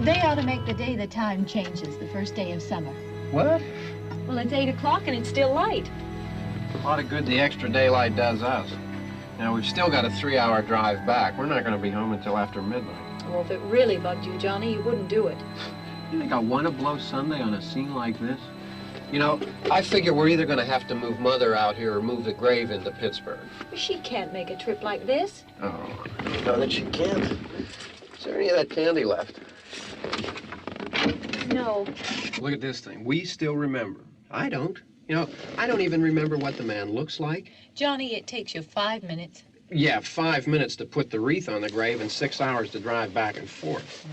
They ought to make the day the time changes, the first day of summer. What? Well, it's 8 o'clock and it's still light. A lot of good the extra daylight does us. Now, we've still got a 3-hour drive back. We're not going to be home until after midnight. Well, if it really bugged you, Johnny, you wouldn't do it. You think I want to blow Sunday on a scene like this? You know, I figure we're either going to have to move Mother out here or move the grave into Pittsburgh. She can't make a trip like this. Oh, no, that she can't. Is there any of that candy left? No. Look at this thing. We still remember. I don't. You know, I don't even remember what the man looks like. Johnny, it takes you 5 minutes. Yeah, 5 minutes to put the wreath on the grave and 6 hours to drive back and forth.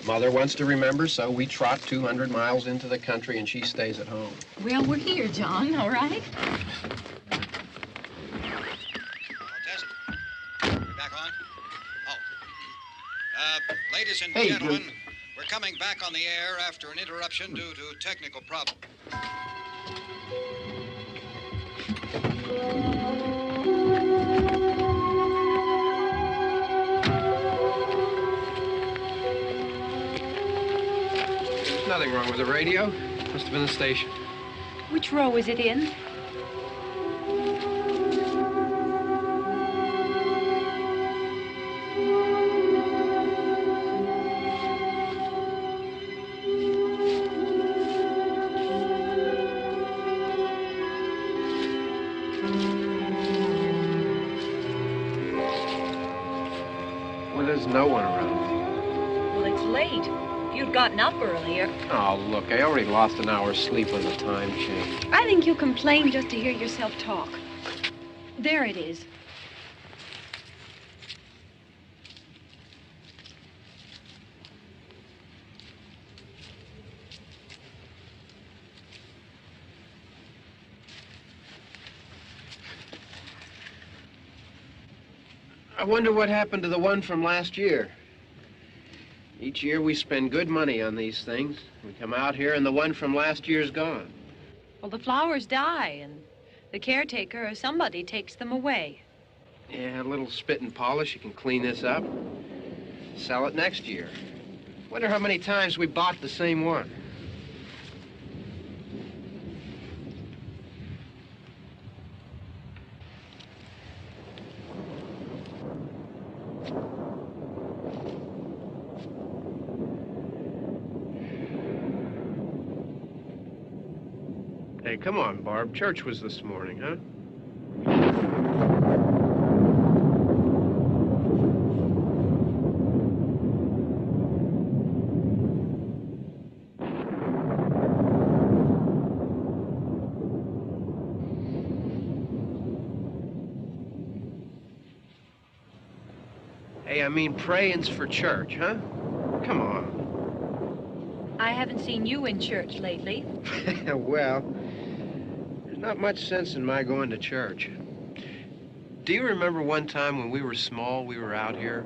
Mother wants to remember, so we trot 200 miles into the country and she stays at home. Well, we're here, John, all right? Tess, we're back on? Oh. Ladies and Hey, gentlemen, we're coming back on the air after an interruption due to technical problem. There's nothing wrong with the radio. Must have been the station. Which row is it in? Well, there's no one around. Well, it's late. If you'd gotten up earlier. Oh, look, I already lost an hour's sleep when the time changed. I think you complain just to hear yourself talk. There it is. I wonder what happened to the one from last year. Each year we spend good money on these things. We come out here and the one from last year's gone. Well, the flowers die, and the caretaker or somebody takes them away. Yeah, a little spit and polish. You can clean this up. Sell it next year. Wonder how many times we bought the same one. Hey, come on, Barb. Church was this morning, huh? Hey, I mean, praying's for church, huh? Come on. I haven't seen you in church lately. Well, there's not much sense in my going to church. Do you remember one time when we were small, we were out here?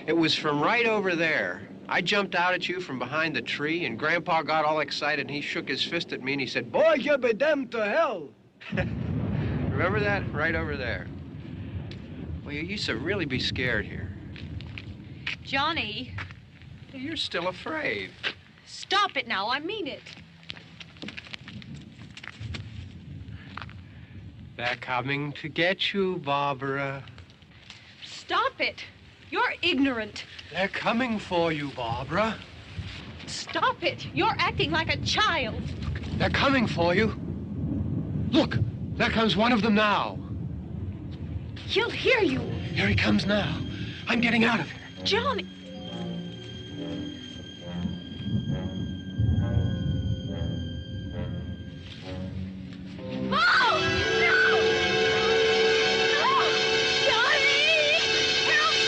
It was from right over there. I jumped out at you from behind the tree, and Grandpa got all excited, and he shook his fist at me, and he said, "Boy, you'll be damned to hell." Remember that? Right over there. Well, you used to really be scared here. Johnny. You're still afraid. Stop it now. I mean it. They're coming to get you, Barbara. Stop it. You're ignorant. They're coming for you, Barbara. Stop it. You're acting like a child. They're coming for you. Look, there comes one of them now. He'll hear you. Here he comes now. I'm getting out of here. Johnny. Oh! No! No! Johnny! Help me!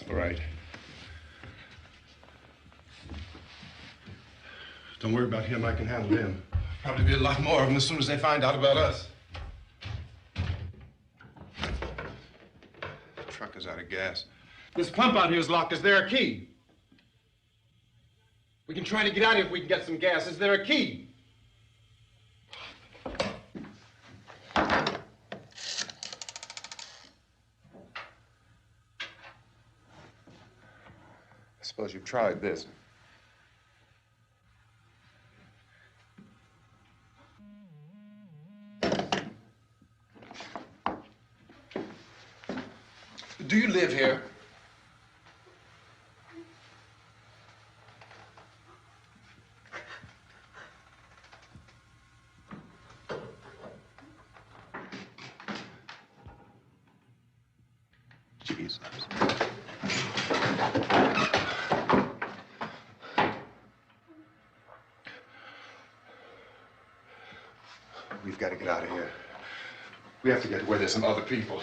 All right. Don't worry about him. I can handle him. Probably be a lot more of them as soon as they find out about us. The truck is out of gas. This pump out here is locked. Is there a key? We can try to get out here if we can get some gas. Is there a key? I suppose you've tried this. Do you live here? Jesus. We've got to get out of here. We have to get to where there's some other people.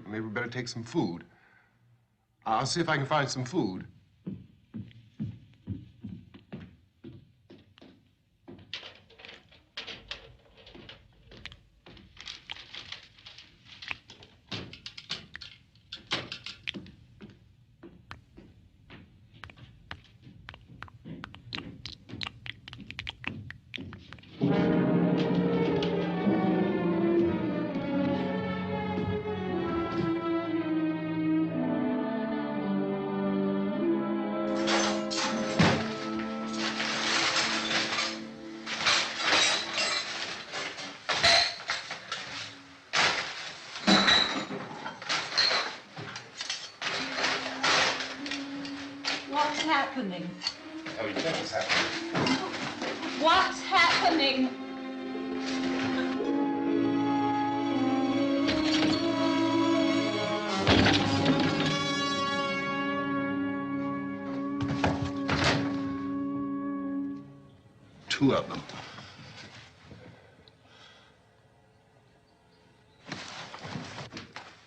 Maybe we better take some food. I'll see if I can find some food. What's happening? Tell me, what's happening? What's happening? Two of them.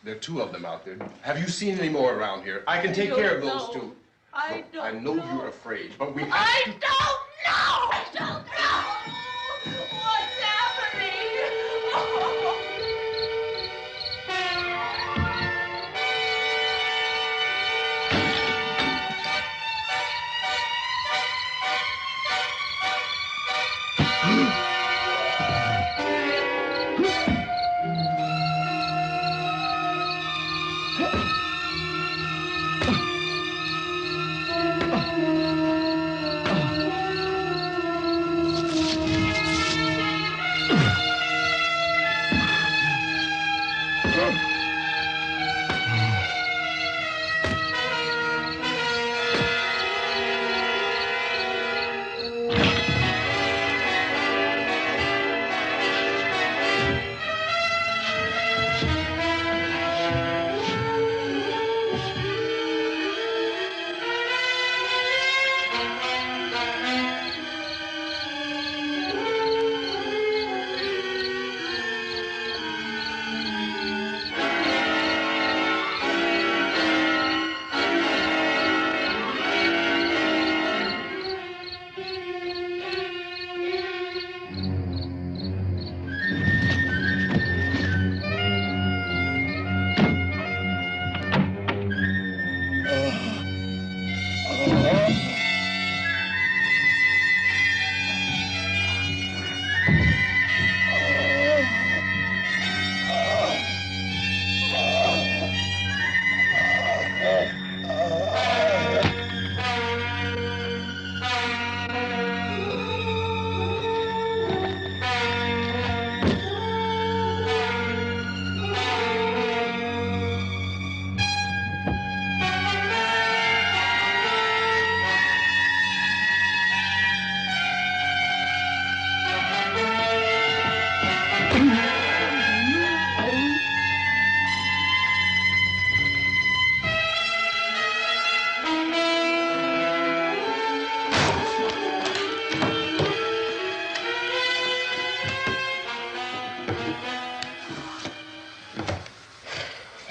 There are two of them out there. Have you seen any more around here? I can take care of those two. I Look, I know you're afraid, but we have I to... don't know! I don't know! What's happening? Oh.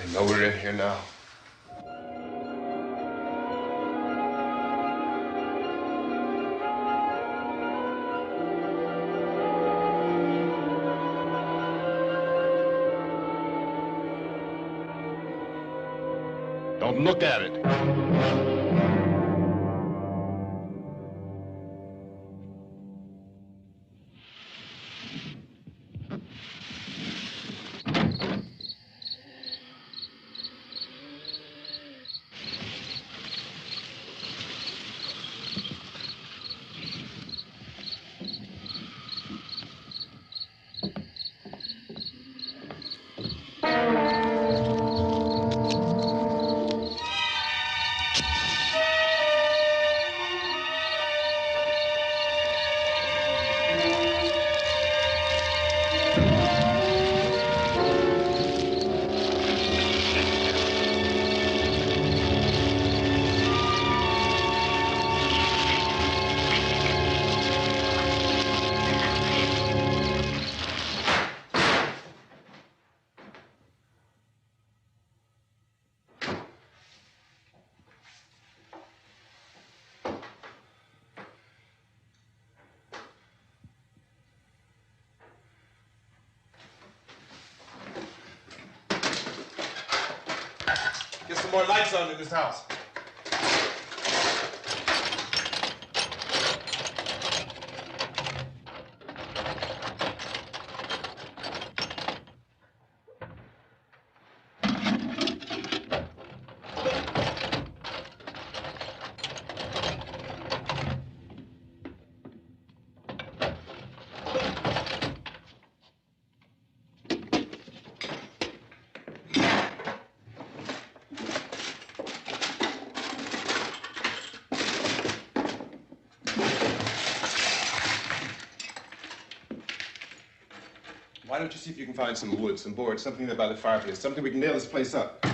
I know we're in here now. Don't look at it. Get some more lights on in this house. Why don't you see if you can find some wood, some boards, something there by the fireplace, something we can nail this place up.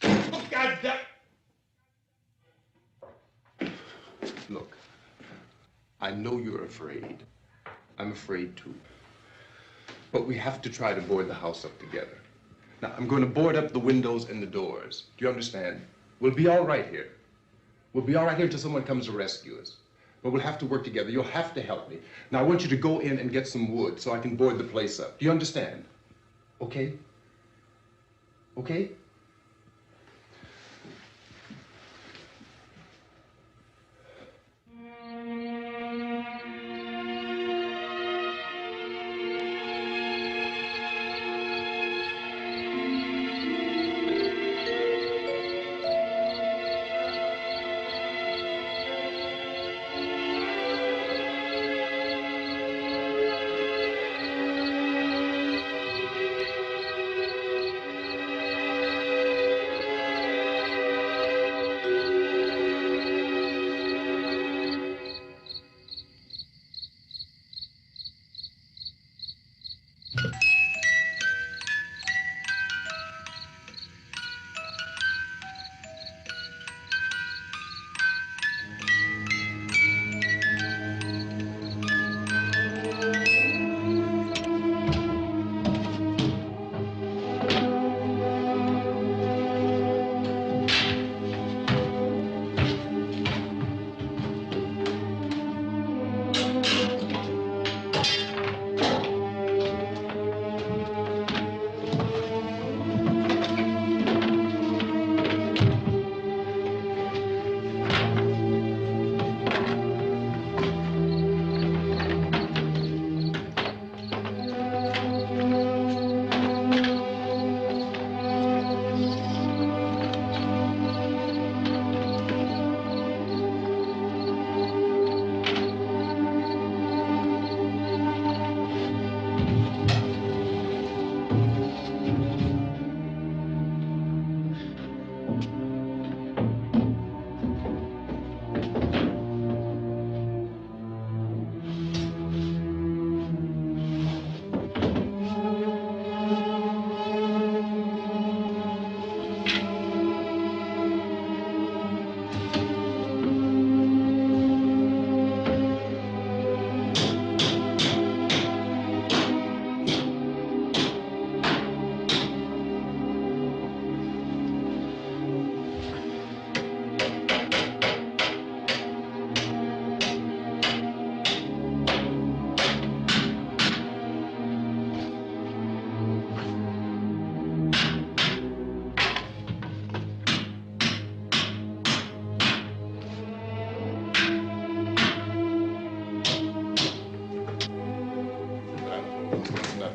Oh, God damn! Look, I know you're afraid. I'm afraid too. But we have to try to board the house up together. Now, I'm going to board up the windows and the doors. Do you understand? We'll be all right here. We'll be all right here until someone comes to rescue us. But we'll have to work together. You'll have to help me. Now, I want you to go in and get some wood so I can board the place up. Do you understand? Okay? Okay?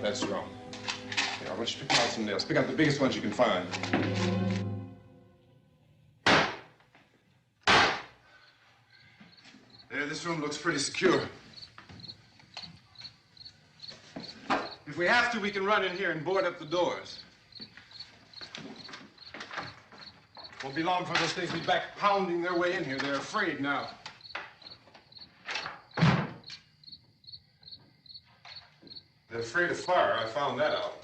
That's wrong. Here, I want you to pick out some nails. Pick out the biggest ones you can find. There, this room looks pretty secure. If we have to, we can run in here and board up the doors. Won't be long before those things be back pounding their way in here. They're afraid now. They're afraid of fire. I found that out.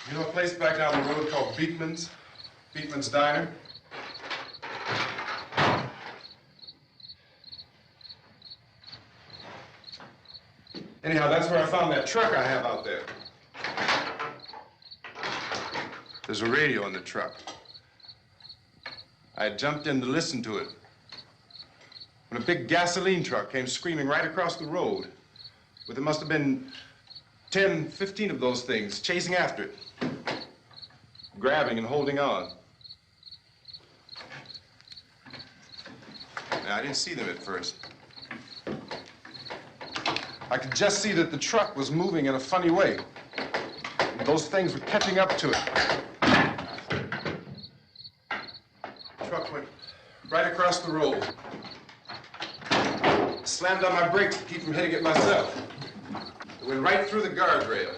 You know a place back down the road called Beekman's? Beekman's Diner? Anyhow, that's where I found that truck I have out there. There's a radio in the truck. I jumped in to listen to it when a big gasoline truck came screaming right across the road with, it must have been 10, 15 of those things chasing after it, grabbing and holding on. Now, I didn't see them at first. I could just see that the truck was moving in a funny way. Those things were catching up to it. The truck went right across the road. Slammed on my brakes to keep from hitting it myself. It went right through the guardrail.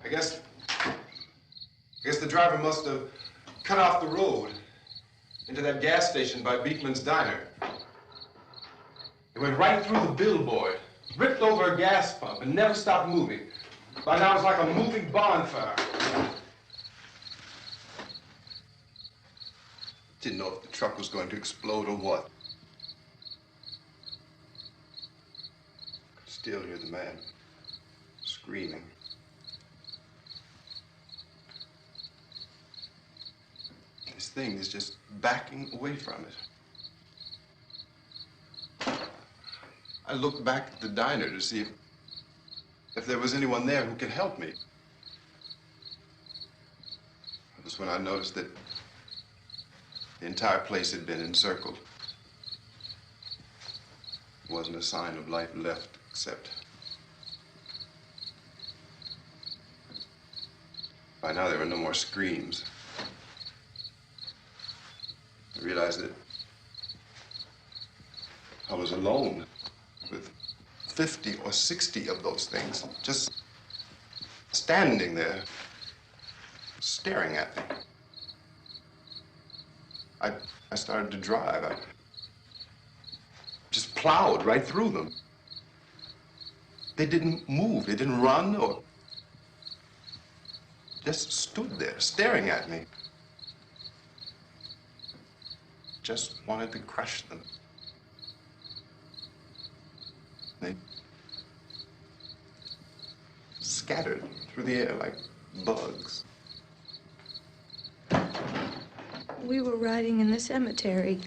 I guess the driver must have cut off the road into that gas station by Beekman's Diner. It went right through the billboard, ripped over a gas pump, and never stopped moving. By now, it's like a moving bonfire. Didn't know if the truck was going to explode or what. Could still hear the man screaming. This thing is just backing away from it. I looked back at the diner to see if there was anyone there who could help me. It was when I noticed that the entire place had been encircled. There wasn't a sign of life left except by now there were no more screams. I realized that I was alone with 50 or 60 of those things just standing there, staring at me. I started to drive. I just plowed right through them. They didn't move. They didn't run or just stood there staring at me. Just wanted to crush them. They scattered through the air like bugs. We were riding in the cemetery,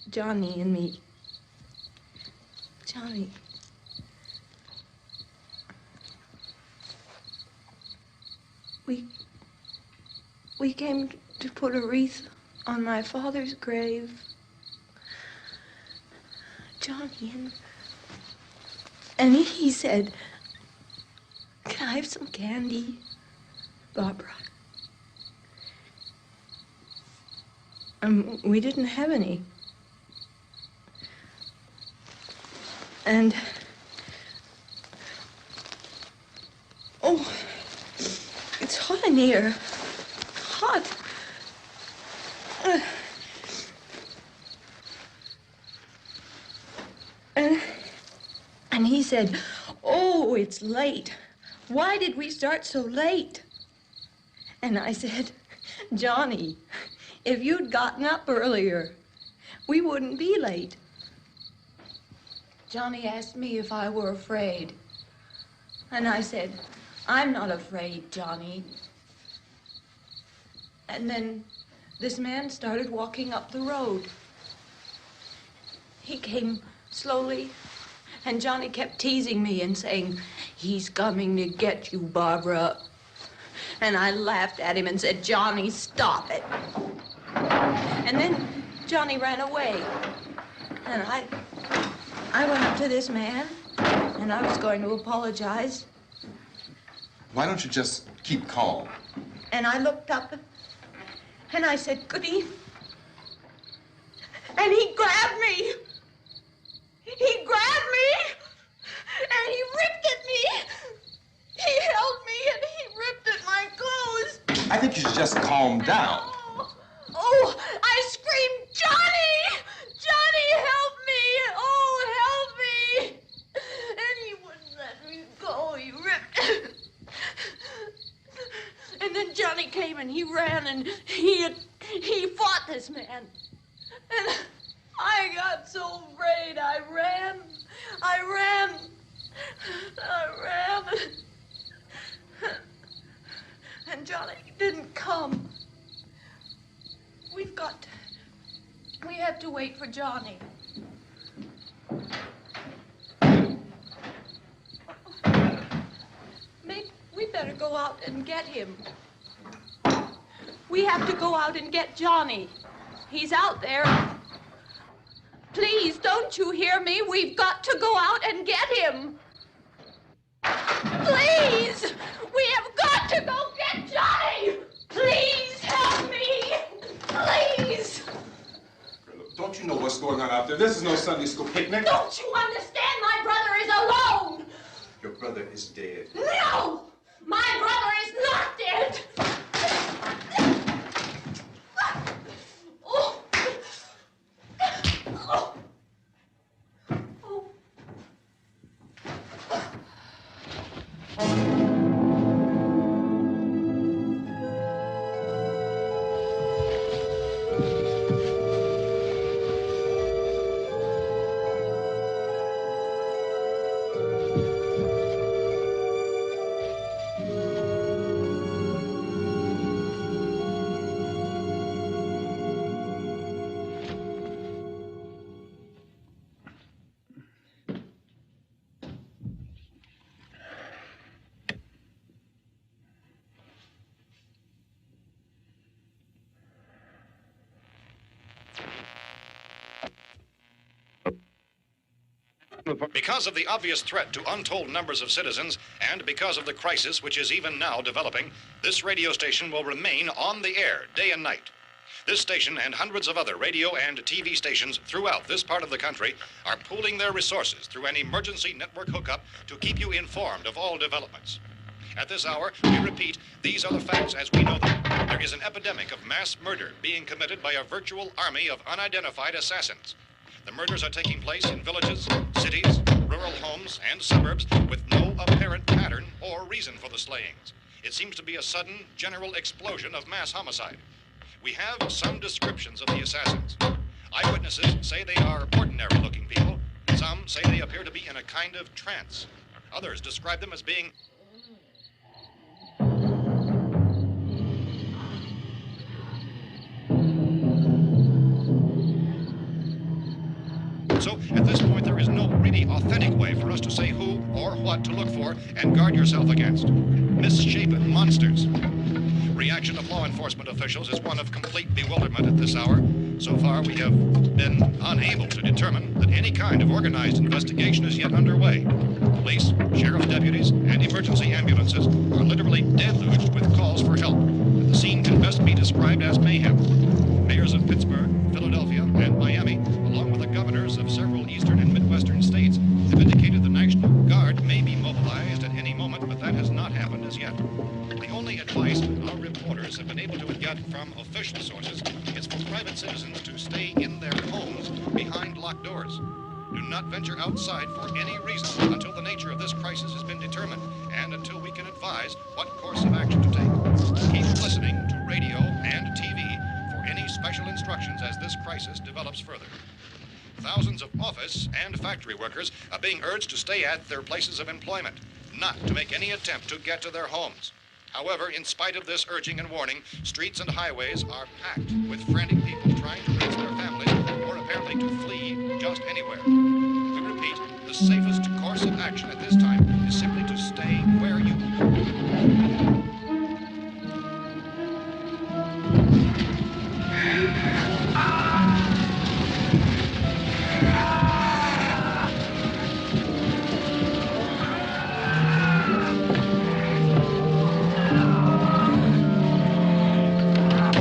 Johnny and me. Johnny. We came to put a wreath on my father's grave. Johnny, and he said, "Can I have some candy, Barbara?" We didn't have any. And, oh, it's hot in here. Hot. And he said, "Oh, it's late. Why did we start so late?" And I said, "Johnny, if you'd gotten up earlier, we wouldn't be late." Johnny asked me if I were afraid. And I said, "I'm not afraid, Johnny." And then this man started walking up the road. He came slowly And Johnny kept teasing me and saying, "He's coming to get you, Barbara." And I laughed at him and said, "Johnny, stop it." And then Johnny ran away. And I went up to this man, and I was going to apologize. Why don't you just keep calm? And I looked up, and I said, "Good evening." And he grabbed me. He grabbed me, and he ripped at me. He held me, and he ripped at my clothes. I think you should just calm down. Oh, I screamed, "Johnny! Johnny, help me! Oh, help me!" And he wouldn't let me go. He ripped. And then Johnny came and he ran and he fought this man. And I got so afraid. I ran. And Johnny didn't come. We have to wait for Johnny. We better go out and get him. We have to go out and get Johnny. He's out there. Please, don't you hear me? We've got to go out and get him. Please! We have got to go get Johnny! Please help me! Please! Don't you know what's going on out there? This is no Sunday school picnic. Don't you understand? My brother is alone! Your brother is dead. No! My brother is not dead! Oh. Oh. Because of the obvious threat to untold numbers of citizens, and because of the crisis which is even now developing, this radio station will remain on the air day and night. This station and hundreds of other radio and TV stations throughout this part of the country are pooling their resources through an emergency network hookup to keep you informed of all developments. At this hour, we repeat, these are the facts as we know them. There is an epidemic of mass murder being committed by a virtual army of unidentified assassins. The murders are taking place in villages, cities, rural homes, and suburbs with no apparent pattern or reason for the slayings. It seems to be a sudden, general explosion of mass homicide. We have some descriptions of the assassins. Eyewitnesses say they are ordinary-looking people. Some say they appear to be in a kind of trance. Others describe them as being So, at this point, there is no really authentic way for us to say who or what to look for and guard yourself against. Misshapen monsters. Reaction of law enforcement officials is one of complete bewilderment at this hour. So far, we have been unable to determine that any kind of organized investigation is yet underway. Police, sheriff's deputies, and emergency ambulances are literally deluged with calls for help. The scene can best be described as mayhem. Mayors of Pittsburgh, Philadelphia, and Miami, along with the governors of several eastern and midwestern states, have indicated the National Guard may be mobilized at any moment, but that has not happened as yet. The only advice our reporters have been able to get from official sources is for private citizens to stay in their homes behind locked doors. Do not venture outside for any reason until the nature of this crisis has been determined and until we can advise what course of action to take. Keep listening to radio and TV for any special instructions as this crisis develops further. Thousands of office and factory workers are being urged to stay at their places of employment, not to make any attempt to get to their homes. However, in spite of this urging and warning, streets and highways are packed with frantic people trying to raise their families or apparently to flee just anywhere. We repeat, the safest course of action at this time is simply to stay where you are.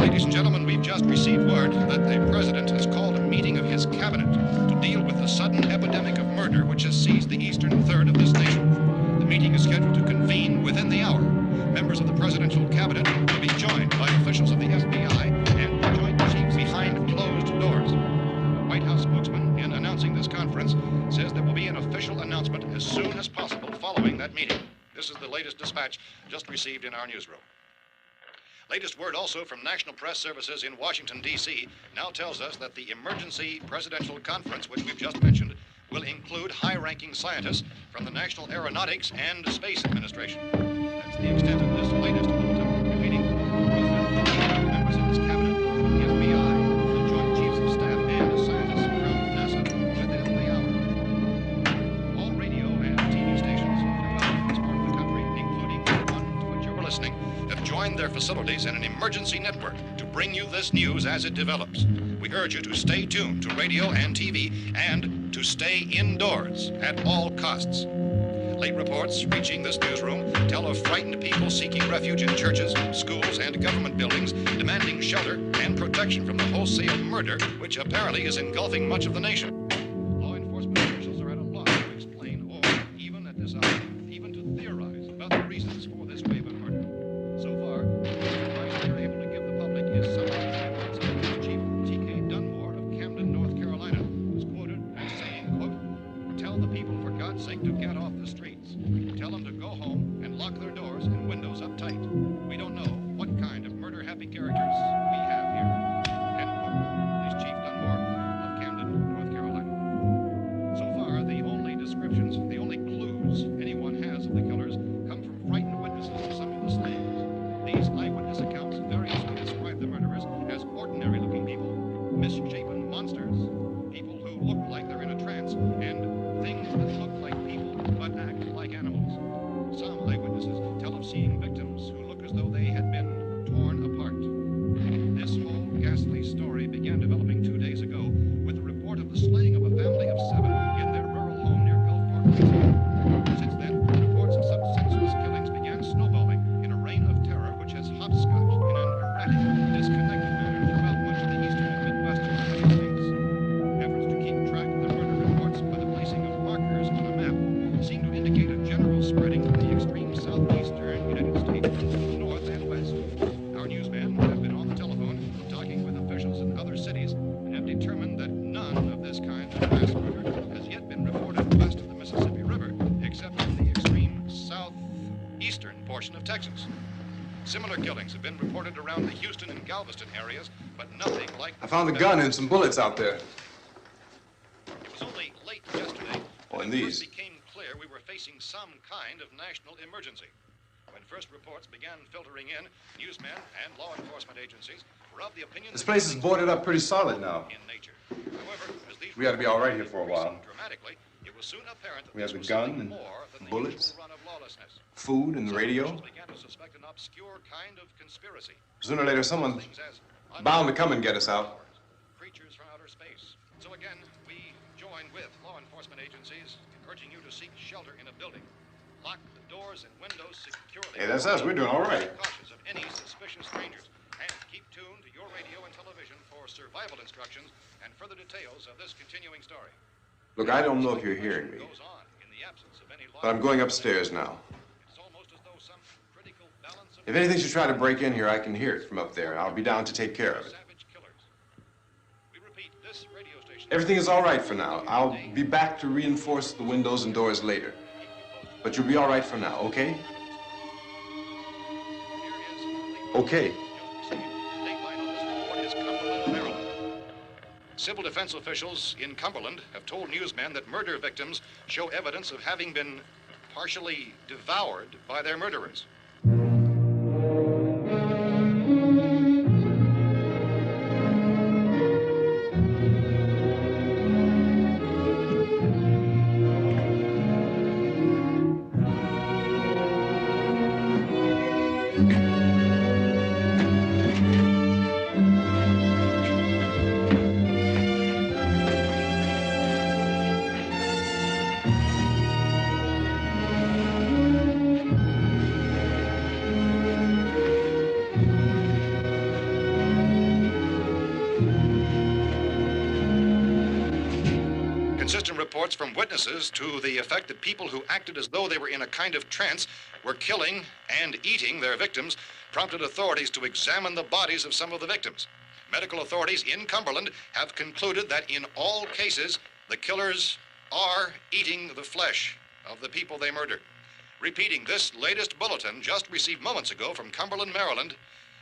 Ladies and gentlemen, we've just received word that the president has called a meeting of his cabinet to deal with the sudden epidemic of murder which has seized the eastern third of this nation. The meeting is scheduled to convene within the hour. Members of the presidential cabinet will be joined by officials of the FBI and joint chiefs behind closed doors. The White House spokesman, in announcing this conference, says there will be an official announcement as soon as possible following that meeting. This is the latest dispatch just received in our newsroom. Latest word also from National Press Services in Washington, D.C. now tells us that the emergency presidential conference, which we've just mentioned, will include high-ranking scientists from the National Aeronautics and Space Administration. That's the extent of this latest bulletin. Meeting members of his cabinet, the FBI, the Joint Chiefs of Staff, and scientists from NASA within the hour. All radio and TV stations throughout this part of the country, including the one to which you're listening, have joined their facilities in an emergency network to bring you this news as it develops. We urge you to stay tuned to radio and TV and to stay indoors at all costs. Late reports reaching this newsroom tell of frightened people seeking refuge in churches, schools, and government buildings, demanding shelter and protection from the wholesale murder which apparently is engulfing much of the nation. Law enforcement officials are at a loss to explain or, even at this hour, even to theorize about the reasons for this wave of murder. So far, the advice they're able to give the public is some Chief T.K. Dunmore of Camden, North Carolina, was quoted as saying, quote, "Tell the people, for God's sake, to get off the streets. Tell them to go home and lock their doors and windows up tight. We don't know what kind of murder-happy characters we have here." End quote. Is Chief Dunmore of Camden, North Carolina. So far, the only descriptions, the only clues anyone has of the killers come from frightened witnesses of some of the slayings. These eyewitness accounts variously describe the murderers as ordinary-looking people, misshapen monsters, people who look like they're in a trance, and things that look like people but act like animals. Some eyewitnesses tell of seeing victims who look as though they had been torn apart. This whole ghastly story began developing 2 days ago with the report of the slaying of a family of 7 in their rural home near Gulfport, Louisiana. Since then, reports of such senseless killings began snowballing in a reign of terror which has hopscotched in an erratic, disconnected manner throughout much of the eastern and midwestern United States. Efforts to keep track of the murder reports by the placing of markers on a map seem to indicate a general spreading of the extreme southeastern United States to the north and west. Our newsmen have been on the telephone talking with officials in other cities and have determined that none of this kind of mass murder has yet been reported west of the Mississippi River, except in the extreme southeastern portion of Texas. Similar killings have been reported around the Houston and Galveston areas, but nothing like... I found a gun and some bullets out there. It was only late yesterday Oh, that and it these. first became clear we were facing some kind of national emergency. When first reports began filtering in, newsmen and law enforcement agencies were of the opinion This that place is things boarded were up pretty solid now. in nature. However, as these We ought to be all right here for a while. reports dramatically, it was soon apparent that We have this the was gun something and more than the bullets. usual run of lawlessness. Food and the Some radio. officials began to suspect an obscure kind of conspiracy. Sooner or later, someone's Things as bound to come and get us out. creatures from outer space. So again, we join with law enforcement agencies in urging you to seek shelter in a building. Lock the doors and windows securely. Hey, that's us. We're doing all right. Cautious of any suspicious strangers. And keep tuned to your radio and television for survival instructions and further details of this continuing story. Look, I don't know if you're hearing me, Goes on in the absence of any law. but I'm going upstairs now. It's almost as though some critical balance of If anything should try to break in here, I can hear it from up there, and I'll be down to take care of it. savage killers. We repeat, this radio station. Everything is all right for now. I'll be back to reinforce the windows and doors later. But you'll be all right for now, okay? Okay. Civil defense officials in Cumberland have told newsmen that murder victims show evidence of having been partially devoured by their murderers. Consistent reports from witnesses to the effect that people who acted as though they were in a kind of trance were killing and eating their victims prompted authorities to examine the bodies of some of the victims. Medical authorities in Cumberland have concluded that in all cases, the killers are eating the flesh of the people they murdered. Repeating this latest bulletin just received moments ago from Cumberland, Maryland,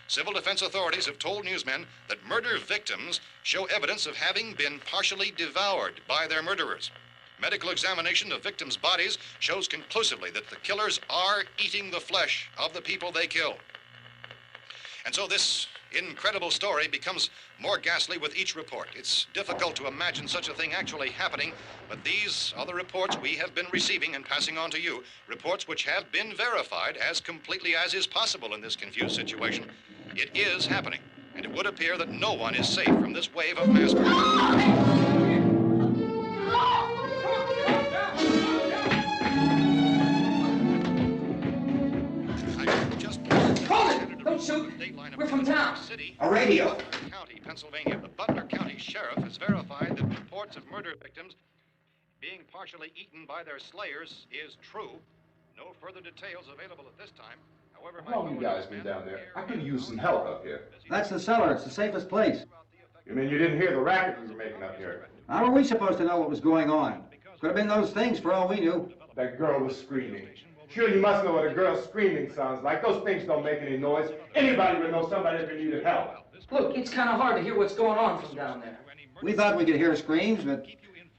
civil defense authorities have told newsmen that murder victims show evidence of having been partially devoured by their murderers. Medical examination of victims' bodies shows conclusively that the killers are eating the flesh of the people they kill. And so this incredible story becomes more ghastly with each report. It's difficult to imagine such a thing actually happening, but these are the reports we have been receiving and passing on to you, reports which have been verified as completely as is possible in this confused situation. It is happening, and it would appear that no one is safe from this wave of mass murder. Don't shoot. We're from town. A radio. County, Pennsylvania. The Butler County Sheriff has verified that reports of murder victims being partially eaten by their slayers is true. No further details available at this time. However, How long you guys been down there? I could use some help up here. That's the cellar. It's the safest place. You mean you didn't hear the racket we were making up here? How were we supposed to know what was going on? Could have been those things for all we knew. That girl was screaming. Sure, you must know what a girl's screaming sounds like. Those things don't make any noise. Anybody would know somebody if they needed help. Look, it's kind of hard to hear what's going on from down there. We thought we could hear screams, but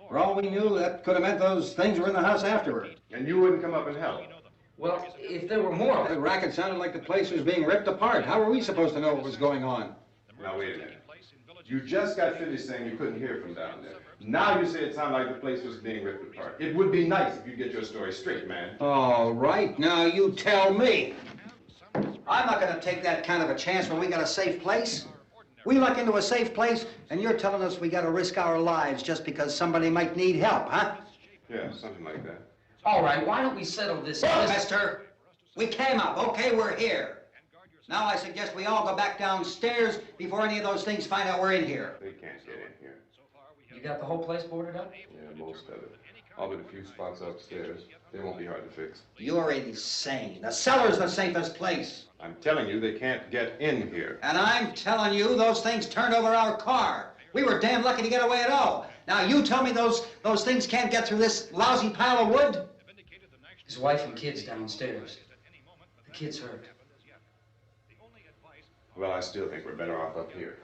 for all we knew, that could have meant those things were in the house afterward. And you wouldn't come up and help? Well, if there were more... The racket sounded like the place was being ripped apart. How were we supposed to know what was going on? Now, wait a minute. You just got finished saying you couldn't hear from down there. Now you say it sounded like the place was being ripped apart. It would be nice if you get your story straight, man. All right, now you tell me. I'm not going to take that kind of a chance when we got a safe place. We luck into a safe place, and you're telling us we got to risk our lives just because somebody might need help, huh? Yeah, something like that. All right, why don't we settle this? Look, mister, we came up. Okay, we're here. Now I suggest we all go back downstairs before any of those things find out we're in here. They can't get in here. You got the whole place boarded up? Yeah, most of it. All but a few spots upstairs. They won't be hard to fix. You're insane. The cellar's the safest place. I'm telling you, they can't get in here. And I'm telling you, those things turned over our car. We were damn lucky to get away at all. Now you tell me those things can't get through this lousy pile of wood? His wife and kids downstairs. The kid's hurt. Well, I still think we're better off up here.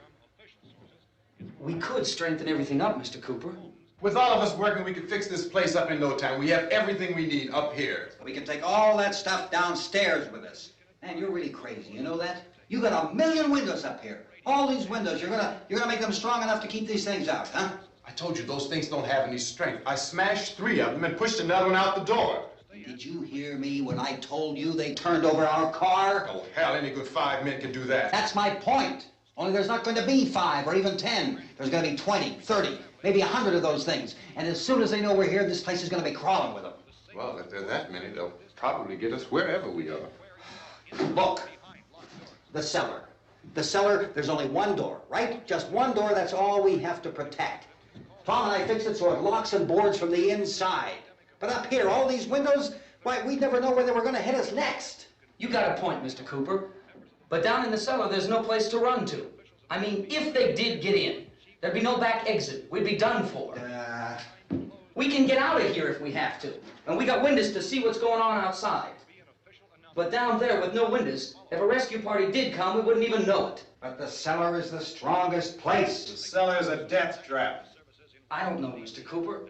We could strengthen everything up, Mr. Cooper. With all of us working, we could fix this place up in no time. We have everything we need up here. We can take all that stuff downstairs with us. Man, you're really crazy, you know that? You got 1,000,000 windows up here. All these windows, you're gonna make them strong enough to keep these things out, huh? I told you, those things don't have any strength. I smashed 3 of them and pushed another one out the door. Did you hear me when I told you they turned over our car? Oh, hell, any good 5 men can do that. That's my point. Only there's not going to be 5 or even 10. There's going to be 20, 30, maybe 100 of those things. And as soon as they know we're here, this place is going to be crawling with them. Well, if there are that many, they'll probably get us wherever we are. Look, the cellar. The cellar, there's only one door, right? Just one door, that's all we have to protect. Tom and I fixed it so it locks and boards from the inside. But up here, all these windows, why, we'd never know where they were going to hit us next. You got a point, Mr. Cooper. But down in the cellar, there's no place to run to. I mean, if they did get in, there'd be no back exit. We'd be done for. We can get out of here if we have to. And we got windows to see what's going on outside. But down there with no windows, if a rescue party did come, we wouldn't even know it. But the cellar is the strongest place. The cellar is a death trap. I don't know, Mr. Cooper.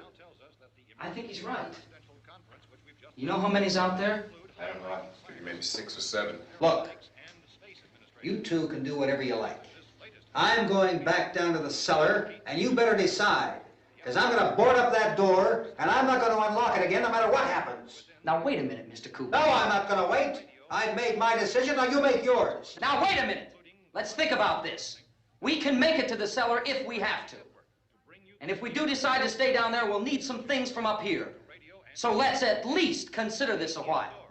I think he's right. You know how many's out there? I don't know. Maybe 6 or 7. Look, you two can do whatever you like. I'm going back down to the cellar, and you better decide. Because I'm going to board up that door, and I'm not going to unlock it again no matter what happens. Now, wait a minute, Mr. Cooper. No, I'm not going to wait. I've made my decision, now you make yours. Now, wait a minute. Let's think about this. We can make it to the cellar if we have to. And if we do decide to stay down there, we'll need some things from up here. So let's at least consider this a while.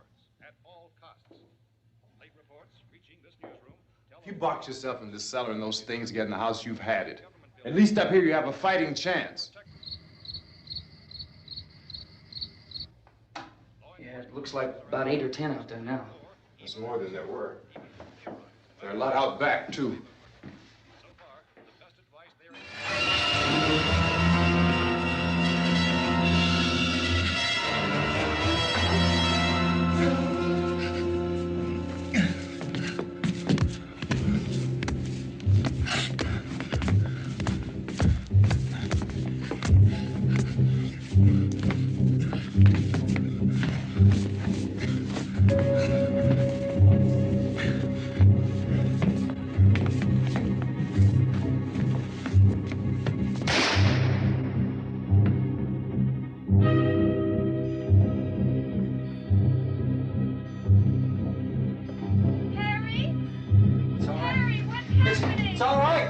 If you box yourself in this cellar and those things get in the house, you've had it. At least up here you have a fighting chance. Yeah, it looks like about 8 or 10 out there now. There's more than there were. There are a lot out back, too. It's all right.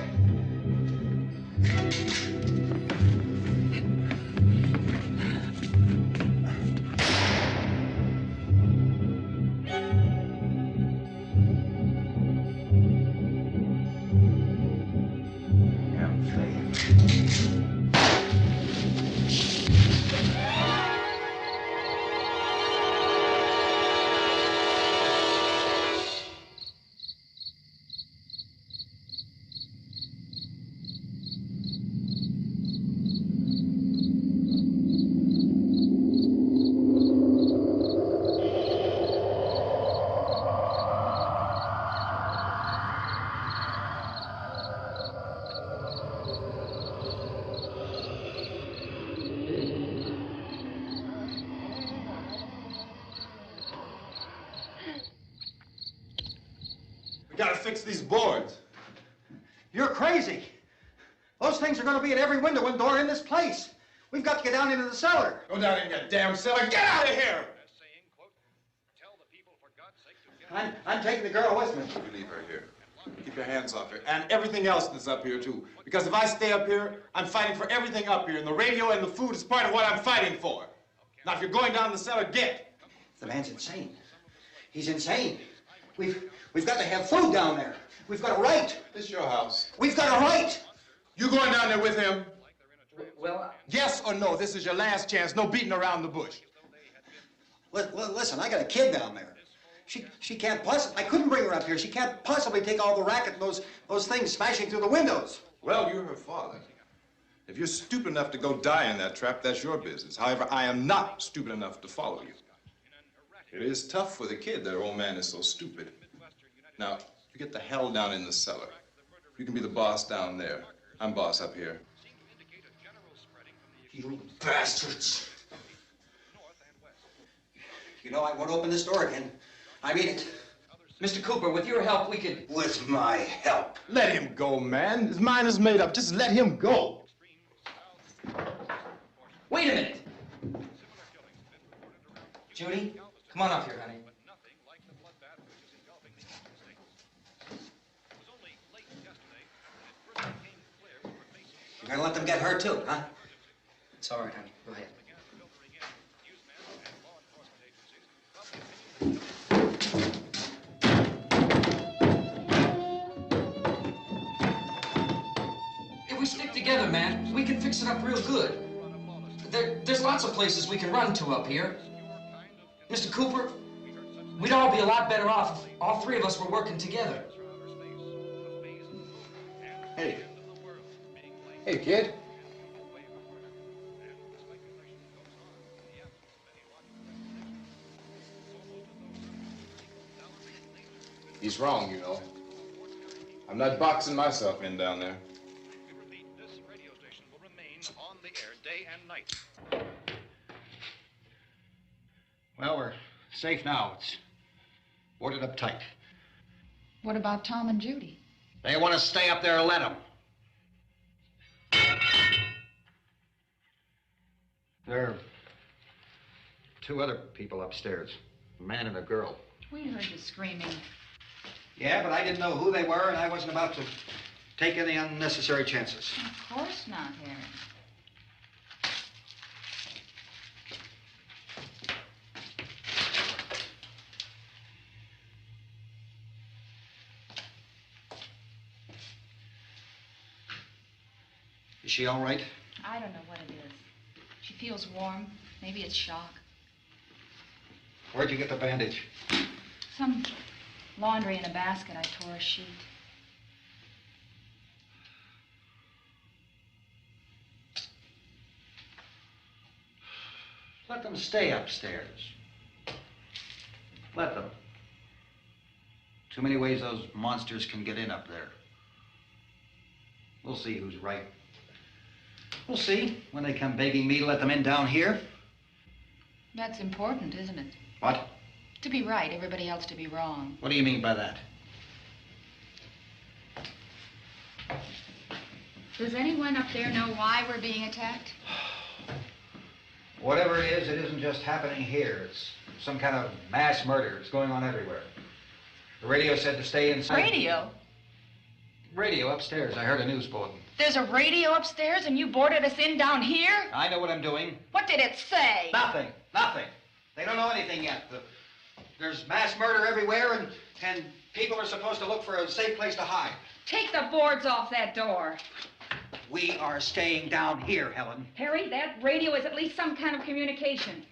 Gotta fix these boards. You're crazy. Those things are going to be at every window and door in this place. We've got to get down into the cellar. Go down in your damn cellar. Get out of here! I'm taking the girl with me. You leave her here. Keep your hands off her. And everything else that's up here, too. Because if I stay up here, I'm fighting for everything up here. And the radio and the food is part of what I'm fighting for. Now, if you're going down the cellar, get. The man's insane. He's insane. We've got to have food down there. We've got a right. This is your house. We've got a right. You going down there with him? Well, Yes or no? This is your last chance. No beating around the bush. Listen, I got a kid down there. She can't possibly, I couldn't bring her up here. She can't possibly take all the racket and those things smashing through the windows. Well, you're her father. If you're stupid enough to go die in that trap, that's your business. However, I am not stupid enough to follow you. It is tough for the kid that her old man is so stupid. Now, you get the hell down in the cellar. You can be the boss down there. I'm boss up here. You bastards. You know, I won't open this door again. I mean it. Mr. Cooper, with your help, we could... With my help. Let him go, man. His mind is made up. Just let him go. Wait a minute. Judy, come on up here, honey. You're gonna let them get hurt too, huh? It's all right, honey. Go ahead. If we stick together, man, we can fix it up real good. There's lots of places we can run to up here. Mr. Cooper, we'd all be a lot better off if all three of us were working together. Hey. Hey, kid. He's wrong, you know. I'm not boxing myself in down there. This radio station will remain on the air day and night. Well, we're safe now. It's boarded up tight. What about Tom and Judy? They want to stay up there, let them. There are two other people upstairs, a man and a girl. We heard you screaming. Yeah, but I didn't know who they were, and I wasn't about to take any unnecessary chances. Of course not, Harry. Is she all right? I don't know what it is. She feels warm. Maybe it's shock. Where'd you get the bandage? Some laundry in a basket. I tore a sheet. Let them stay upstairs. Let them. Too many ways those monsters can get in up there. We'll see who's right. We'll see when they come begging me to let them in down here. That's important, isn't it? What? To be right, everybody else to be wrong. What do you mean by that? Does anyone up there know why we're being attacked? Whatever it isn't just happening here. It's some kind of mass murder. It's going on everywhere. The radio said to stay inside. Radio? Radio upstairs. I heard a news bulletin. There's a radio upstairs and you boarded us in down here? I know what I'm doing. What did it say? Nothing. Nothing. They don't know anything yet. There's mass murder everywhere, and people are supposed to look for a safe place to hide. Take the boards off that door. We are staying down here, Helen. Harry, that radio is at least some kind of communication.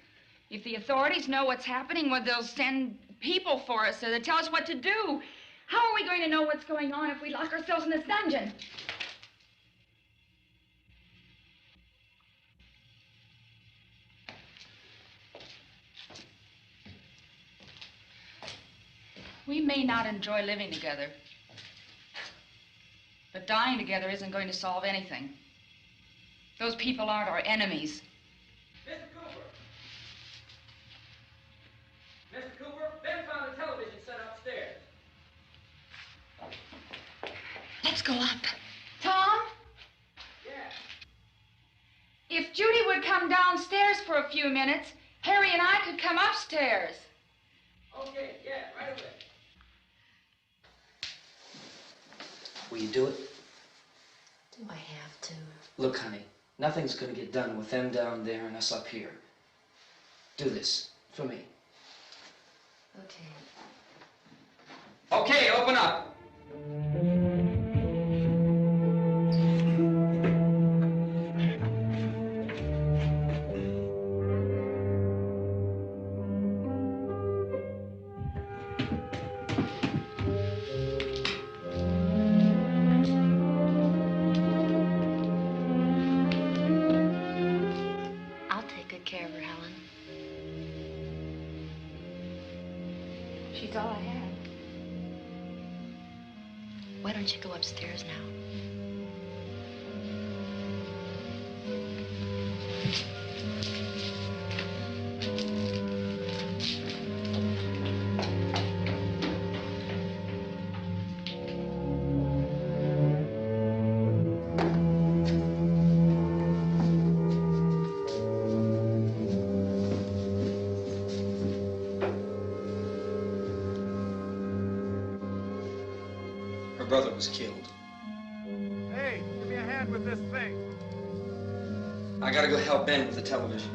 If the authorities know what's happening, well, they'll send people for us so they'll tell us what to do. How are we going to know what's going on if we lock ourselves in this dungeon? We may not enjoy living together, but dying together isn't going to solve anything. Those people aren't our enemies. Mr. Cooper! Mr. Cooper, Ben found a television set upstairs. Let's go up. Tom? Yeah. If Judy would come downstairs for a few minutes, Harry and I could come upstairs. Okay, yeah, right away. Will you do it? Do I have to? Look, honey, nothing's gonna get done with them down there and us up here. Do this for me. Okay. Okay, open up. I'll take good care of her, Helen. She's all I have. Why don't you go upstairs now? Her brother was killed. Hey, give me a hand with this thing. I gotta go help Ben with the television.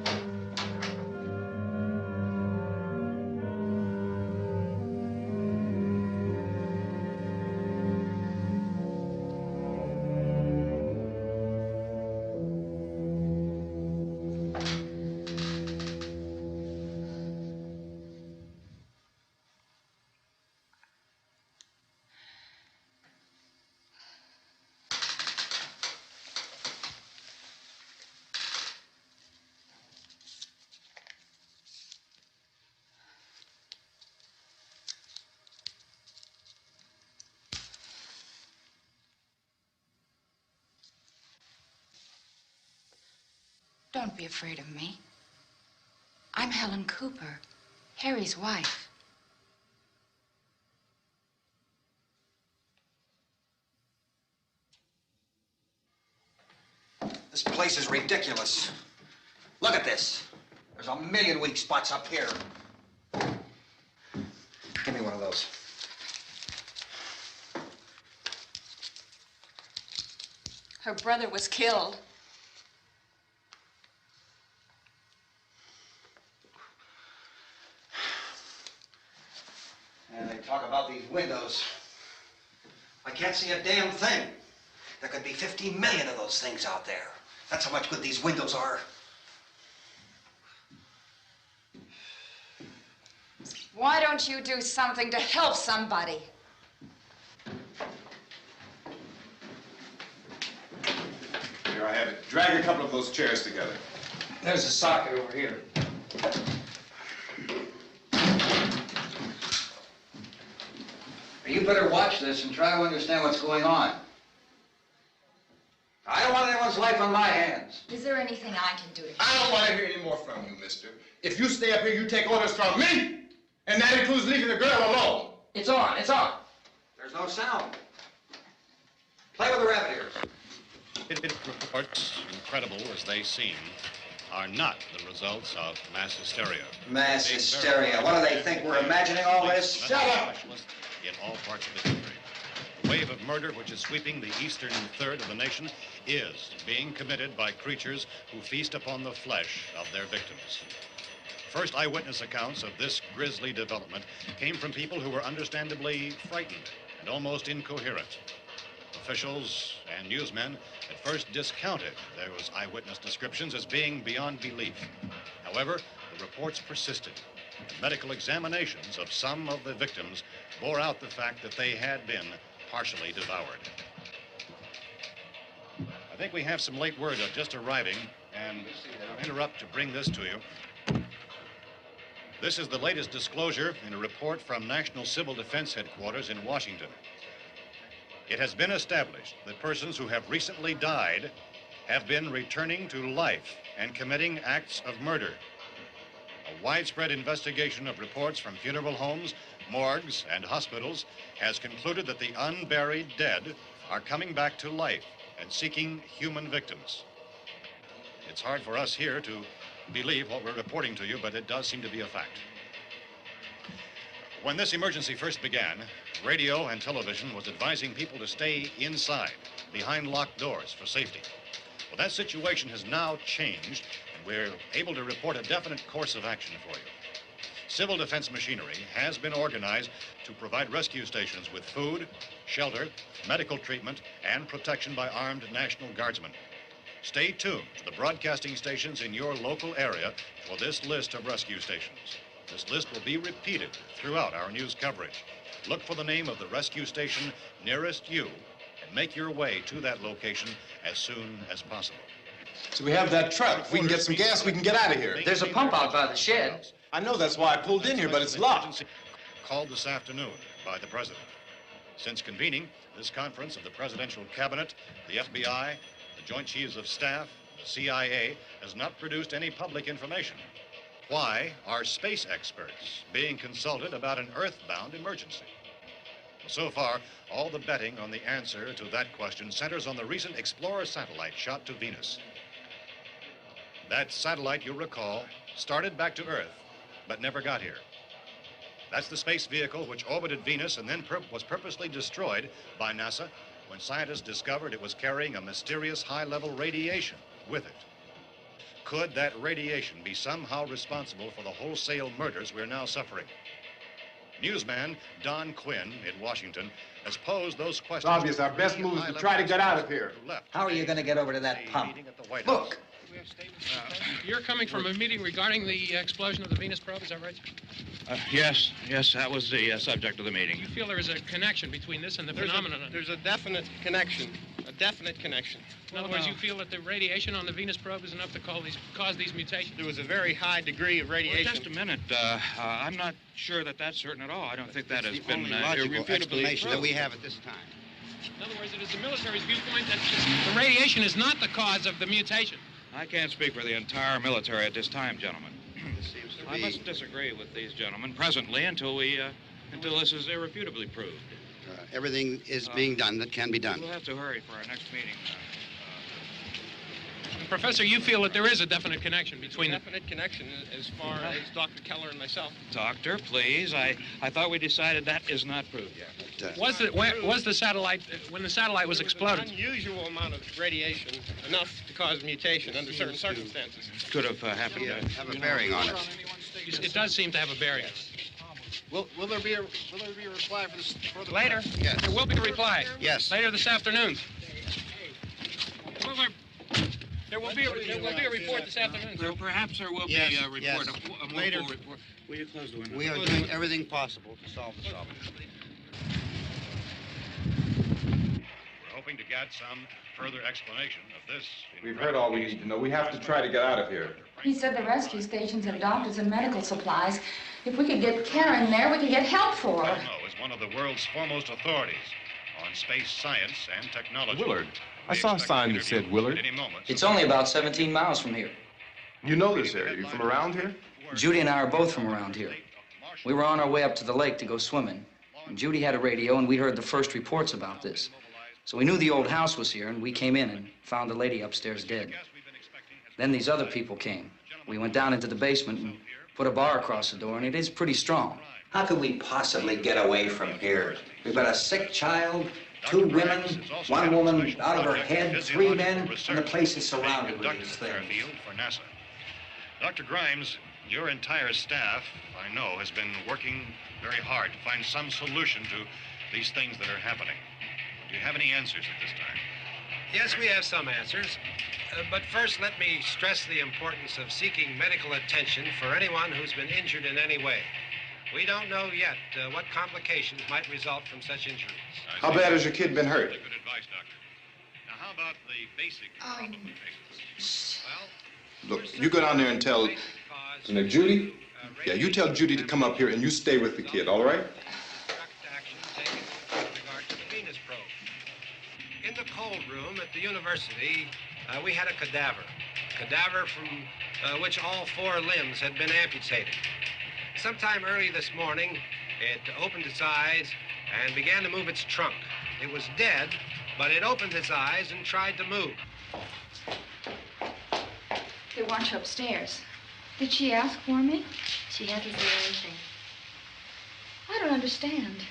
Don't be afraid of me. I'm Helen Cooper, Harry's wife. This place is ridiculous. Look at this. There's a million weak spots up here. Give me one of those. Her brother was killed. And they talk about these windows. I can't see a damn thing. There could be 15 million of those things out there. That's how much good these windows are. Why don't you do something to help somebody? Here I have it. Drag a couple of those chairs together. There's a socket over here. You better watch this and try to understand what's going on. I don't want anyone's life on my hands. Is there anything I can do to help? I don't want to hear any more from you, mister. If you stay up here, you take orders from me. And that includes leaving the girl alone. It's on, it's on. There's no sound. Play with the rabbit ears. Reports, incredible as they seem, are not the results of mass hysteria. Mass hysteria. What do they think? We're imagining all this? Shut up! In all parts of the country. The wave of murder which is sweeping the eastern third of the nation is being committed by creatures who feast upon the flesh of their victims. First eyewitness accounts of this grisly development came from people who were understandably frightened and almost incoherent. Officials and newsmen at first discounted those eyewitness descriptions as being beyond belief. However, the reports persisted. The medical examinations of some of the victims bore out the fact that they had been partially devoured. I think we have some late word just arriving, and I'll interrupt to bring this to you. This is the latest disclosure in a report from National Civil Defense Headquarters in Washington. It has been established that persons who have recently died have been returning to life and committing acts of murder. A widespread investigation of reports from funeral homes, morgues, and hospitals has concluded that the unburied dead are coming back to life and seeking human victims. It's hard for us here to believe what we're reporting to you, but it does seem to be a fact. When this emergency first began, radio and television was advising people to stay inside, behind locked doors for safety. Well, that situation has now changed, and we're able to report a definite course of action for you. Civil defense machinery has been organized to provide rescue stations with food, shelter, medical treatment, and protection by armed National Guardsmen. Stay tuned to the broadcasting stations in your local area for this list of rescue stations. This list will be repeated throughout our news coverage. Look for the name of the rescue station nearest you and make your way to that location as soon as possible. So we have that truck. If we can get some gas, we can get out of here. There's a pump out by the shed. I know, that's why I pulled in here, but it's locked. Called this afternoon by the president. Since convening this conference of the presidential cabinet, the FBI, the Joint Chiefs of Staff, the CIA has not produced any public information. Why are space experts being consulted about an earthbound emergency? So far, all the betting on the answer to that question centers on the recent Explorer satellite shot to Venus. That satellite, you'll recall, started back to Earth, but never got here. That's the space vehicle which orbited Venus and then was purposely destroyed by NASA when scientists discovered it was carrying a mysterious high-level radiation with it. Could that radiation be somehow responsible for the wholesale murders we're now suffering? Newsman Don Quinn in Washington has posed those questions. It's obvious our best move is to try to get out of here. How are you going to get over to that pump? Look! You're coming from a meeting regarding the explosion of the Venus probe, is that right? Yes, that was the subject of the meeting. You feel there is a connection between this and the phenomenon? There's a definite connection. In other words, you feel that the radiation on the Venus probe is enough to cause these mutations? There was a very high degree of radiation. Well, just a minute. I'm not sure that that's certain at all. I don't think that has been logical explanation that we have at this time. In other words, it is the military's viewpoint that the radiation is not the cause of the mutation. I can't speak for the entire military at this time, gentlemen. This seems to I be... must disagree with these gentlemen presently until this is irrefutably proved. Everything is being done that can be done. We'll have to hurry for our next meeting. Professor, you feel that there is a definite connection between them? Definite connection as far as Dr. Keller and myself. Doctor, please. I thought we decided that is not proved yet. Was the satellite, when the satellite was exploded? An unusual amount of radiation, enough to cause mutation under certain circumstances. Could have happened. Have a bearing on it. It does seem to have a bearing. Will there be a reply for the later? Yes. There will be a reply. Yes. Later this afternoon. There will be a report this afternoon. Perhaps there will be a report, a more full report. Will you close the window? We are doing everything possible to solve the problem. We're hoping to get some further explanation of this. We've heard all we need to know. We have to try to get out of here. He said the rescue stations have doctors and medical supplies. If we could get Karen there, we could get help for her. Romero is one of the world's foremost authorities on space science and technology. Willard. I saw a sign that said Willard. It's only about 17 miles from here. You know this area. You from around here? Judy and I are both from around here. We were on our way up to the lake to go swimming. And Judy had a radio, and we heard the first reports about this. So we knew the old house was here, and we came in and found the lady upstairs dead. Then these other people came. We went down into the basement and put a bar across the door, and it is pretty strong. How could we possibly get away from here? We've got a sick child, 2 women, 1 woman out of her head, 3 men, and the place is surrounded with these things. For NASA. Dr. Grimes, your entire staff, I know, has been working very hard to find some solution to these things that are happening. Do you have any answers at this time? Yes, we have some answers. But first, let me stress the importance of seeking medical attention for anyone who's been injured in any way. We don't know yet what complications might result from such injuries. How bad has your kid been hurt? Good advice, Doctor. Now, how about the basic problem of patients? Well, Look, you go down there and tell Judy? Yeah, you tell Judy to come up here and you stay with the kid, all right? Action taken with regard to the Venus probe. In the cold room at the university, we had a cadaver from which all 4 limbs had been amputated. Sometime early this morning, it opened its eyes and began to move its trunk. It was dead, but it opened its eyes and tried to move. They want you upstairs. Did she ask for me? She hasn't said anything. I don't understand.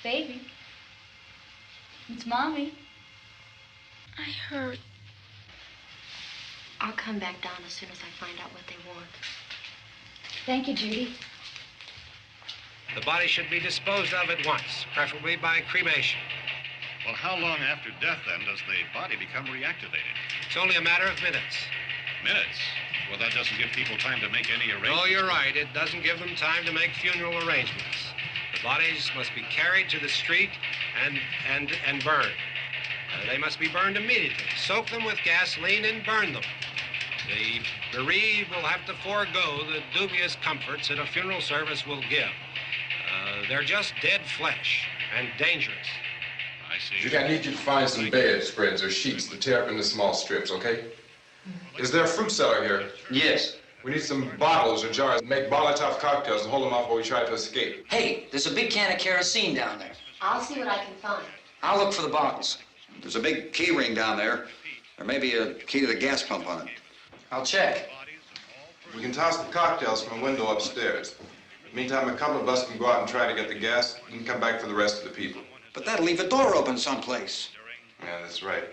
Baby. It's Mommy. I heard. I'll come back down as soon as I find out what they want. Thank you, Judy. The body should be disposed of at once, preferably by cremation. well, how long after death, then, does the body become reactivated? It's only a matter of minutes. Minutes? Well, that doesn't give people time to make any arrangements. Oh, you're right. It doesn't give them time to make funeral arrangements. The bodies must be carried to the street and burned. They must be burned immediately. Soak them with gasoline and burn them. The bereaved will have to forego the dubious comforts that a funeral service will give. They're just dead flesh and dangerous. I see. I need you to find some bedspreads or sheets to tear up into small strips, okay? Is there a fruit cellar here? Yes. We need some bottles or jars. Make Molotov cocktails and hold them off while we try to escape. Hey, there's a big can of kerosene down there. I'll see what I can find. I'll look for the bottles. There's a big key ring down there. There may be a key to the gas pump on it. I'll check. We can toss the cocktails from a window upstairs. Meantime, a couple of us can go out and try to get the gas and come back for the rest of the people. But that'll leave a door open someplace. Yeah, that's right.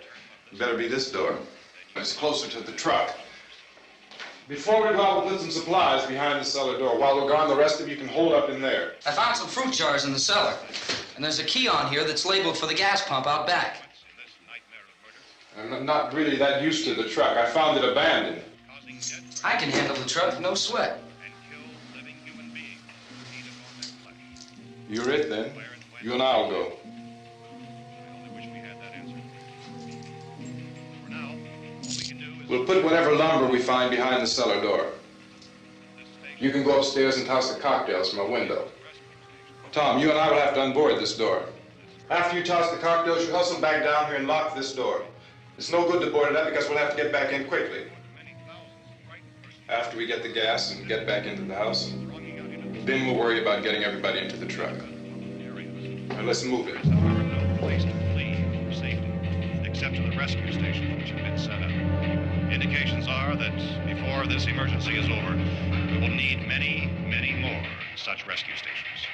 It better be this door. It's closer to the truck. Before we go out, we'll put some supplies behind the cellar door. While we're gone, the rest of you can hold up in there. I found some fruit jars in the cellar. And there's a key on here that's labeled for the gas pump out back. I'm not really that used to the truck. I found it abandoned. I can handle the truck, no sweat. You're it, then. You and I'll go. We'll put whatever lumber we find behind the cellar door. You can go upstairs and toss the cocktails from a window. Tom, you and I will have to unboard this door. After you toss the cocktails, you hustle back down here and lock this door. It's no good to board it up because we'll have to get back in quickly. After we get the gas and get back into the house, then we'll worry about getting everybody into the truck. Now let's move it. No place to flee for safety, except to the rescue stations which have been set up. Indications are that before this emergency is over, we will need many, many more such rescue stations.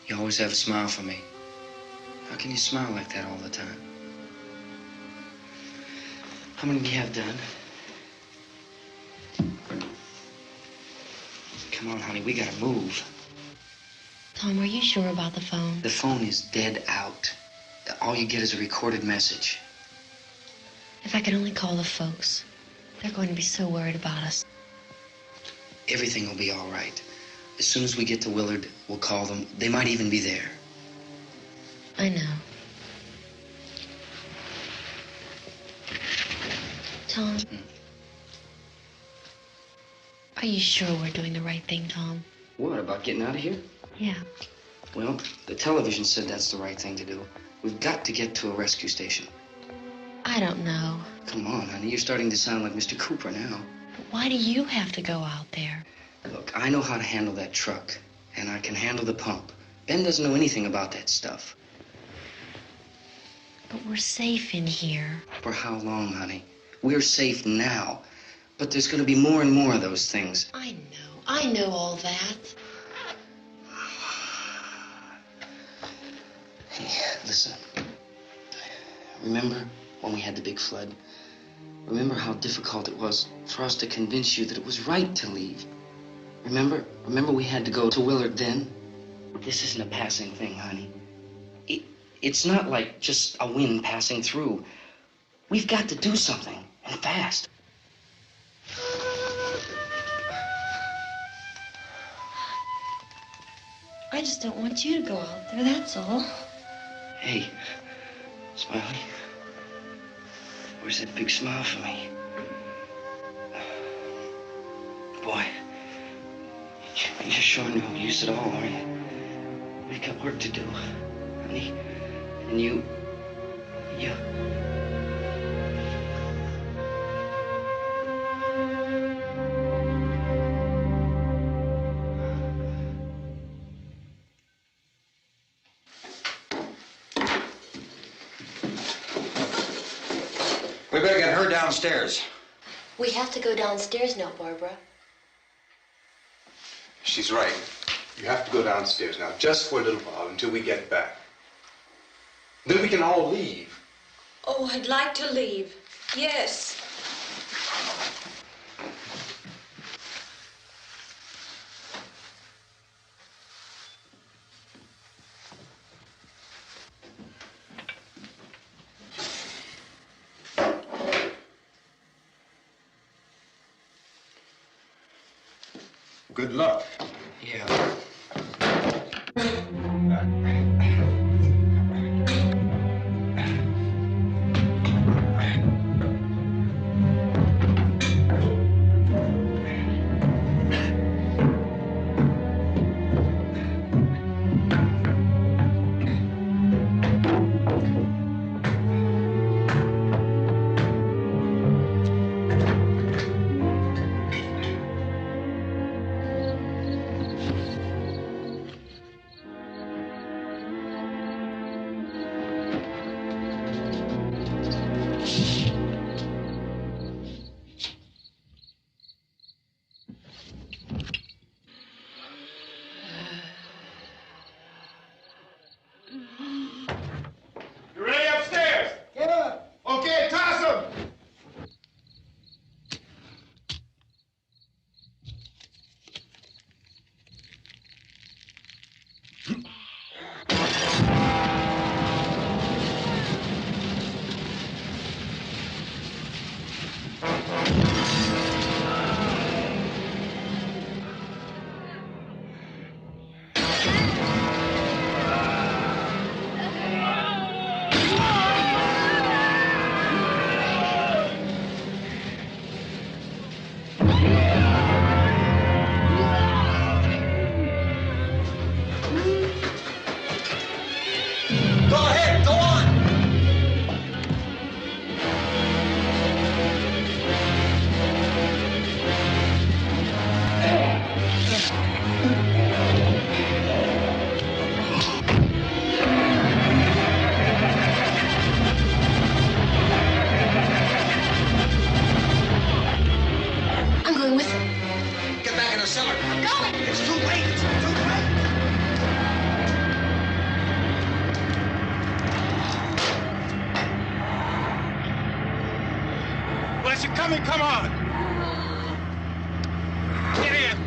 You always have a smile for me. How can you smile like that all the time? How many do you have done? Come on, honey, we gotta move. Tom, are you sure about the phone? The phone is dead out. All you get is a recorded message. If I could only call the folks. They're going to be so worried about us. Everything will be all right. As soon as we get to Willard, we'll call them. They might even be there. I know. Tom? Are you sure we're doing the right thing, Tom? What, about getting out of here? Yeah. Well, the television said that's the right thing to do. We've got to get to a rescue station. I don't know. Come on, honey. You're starting to sound like Mr. Cooper now. But why do you have to go out there? Look, I know how to handle that truck, and I can handle the pump. Ben doesn't know anything about that stuff. But we're safe in here. For how long, honey? We're safe now. But there's going to be more and more of those things. I know all that. Hey, listen. Remember when we had the big flood? Remember how difficult it was for us to convince you that it was right to leave? Remember we had to go to Willard then? This isn't a passing thing, honey. It's not like just a wind passing through. We've got to do something, and fast. I just don't want you to go out there, that's all. Hey, Smiley. Where's that big smile for me? Boy, you're sure no use at all, are you? We've got work to do, honey. And you... We better get her downstairs. We have to go downstairs now, Barbara. She's right. You have to go downstairs now, just for a little while, until we get back. Then we can all leave. Oh, I'd like to leave. Yes. Good luck. Yeah. You ready upstairs? Get up. Okay, toss him. Go ahead, go on. I'm going with him. Get back in the cellar. I'm going. It's too late. It's too late. Well, as you're coming, come on. Get in.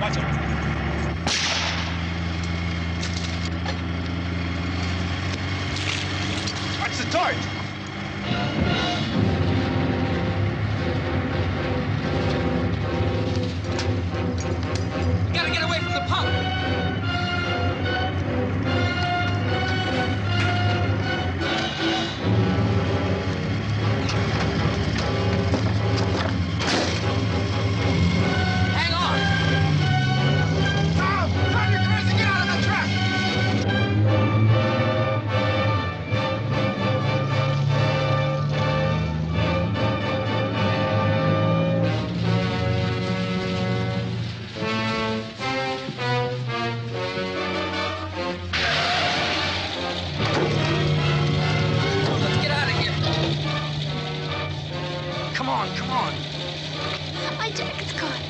Watch it. Watch the torch. We gotta get away from the pump. Hang on. Tom, drive your cars and get out of the truck. Let's get out of here. Come on, come on. My jacket's caught.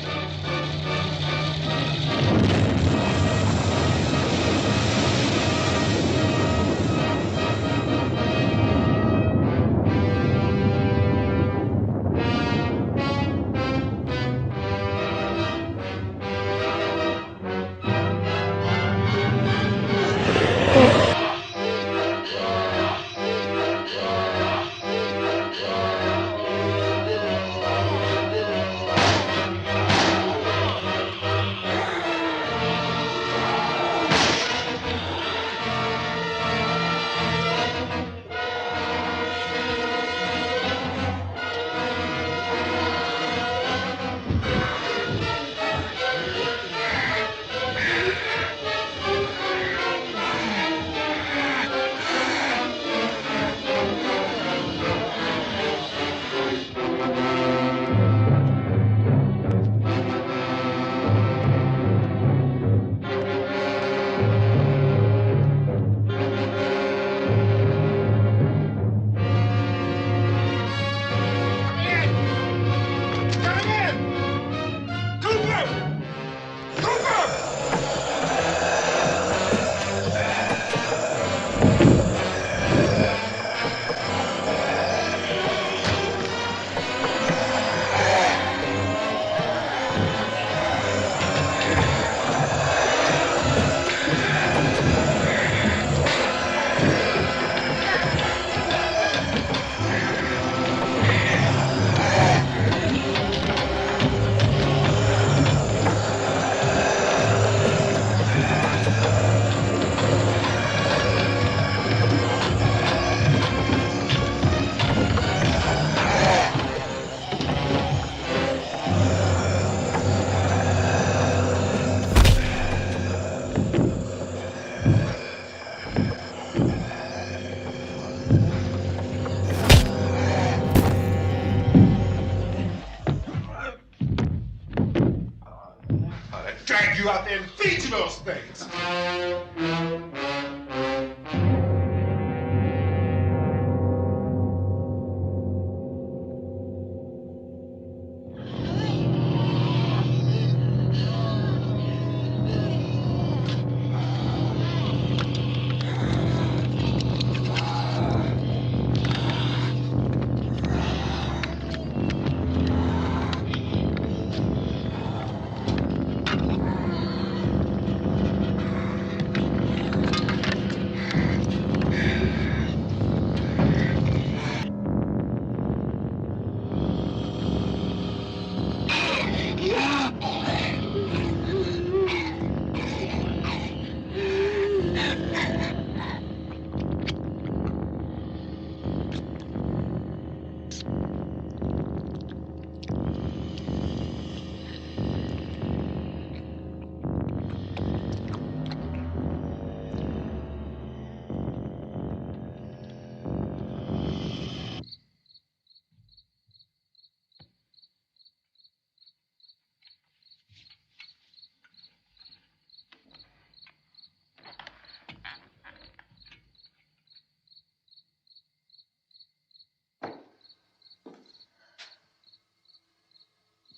Drag you out there and feed you those things.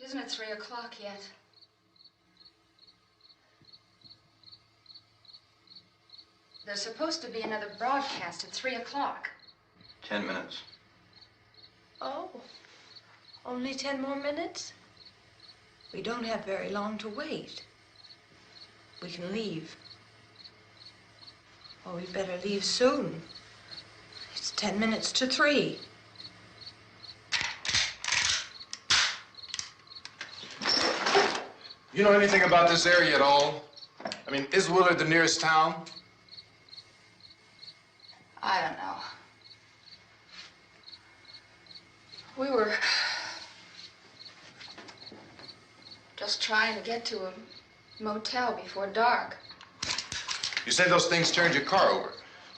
Isn't it 3 o'clock yet? There's supposed to be another broadcast at 3 o'clock. 10 minutes. Oh, only 10 more minutes? We don't have very long to wait. we can leave. Oh, we better leave soon. It's 10 minutes to 3. You know anything about this area at all? I mean, is Willard the nearest town? I don't know. We were just trying to get to a motel before dark. You said those things turned your car over.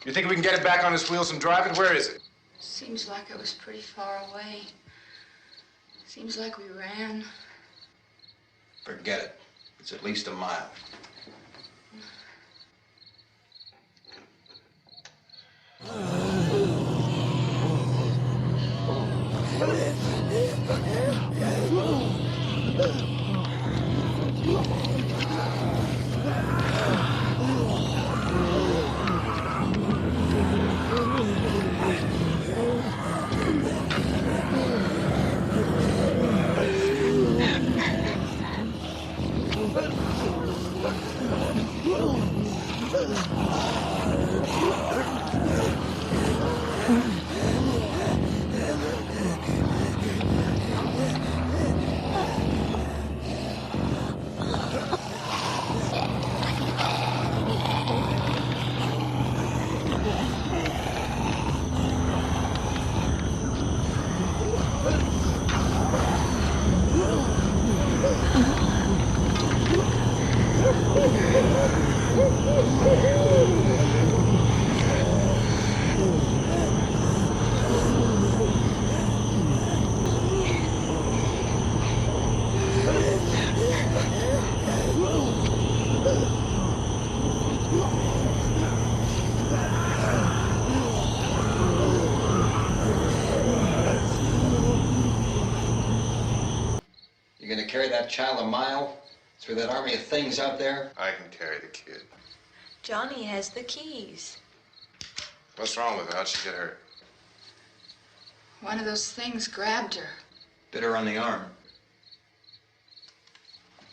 You think we can get it back on its wheels and drive it? Where is it? Seems like it was pretty far away. Seems like we ran. Forget it. It's at least a mile. You're gonna carry that child a mile through that army of things out there? I can carry the kid. Johnny has the keys. What's wrong with her? How'd she get hurt? One of those things grabbed her. Bit her on the arm.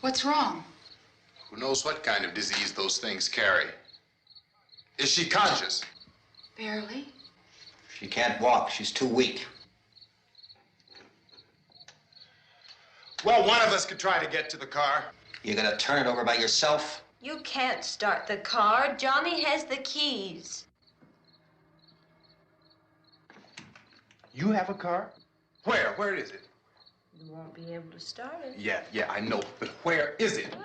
What's wrong? Who knows what kind of disease those things carry? Is she conscious? Barely. She can't walk. She's too weak. Well, one of us could try to get to the car. You gonna turn it over by yourself? You can't start the car. Johnny has the keys. You have a car? Where? Where is it? You won't be able to start it. Yeah, I know. But where is it?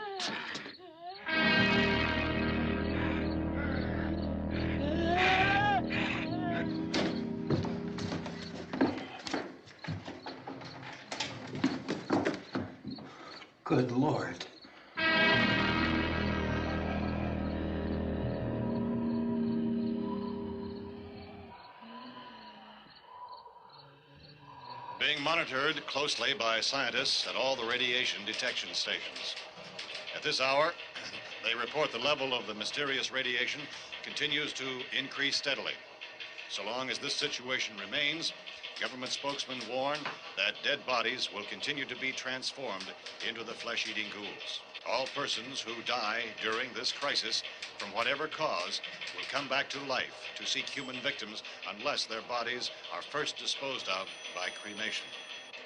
Good Lord. Being monitored closely by scientists at all the radiation detection stations. At this hour, they report the level of the mysterious radiation continues to increase steadily. So long as this situation remains, government spokesmen warn that dead bodies will continue to be transformed into the flesh-eating ghouls. All persons who die during this crisis, from whatever cause, will come back to life to seek human victims unless their bodies are first disposed of by cremation.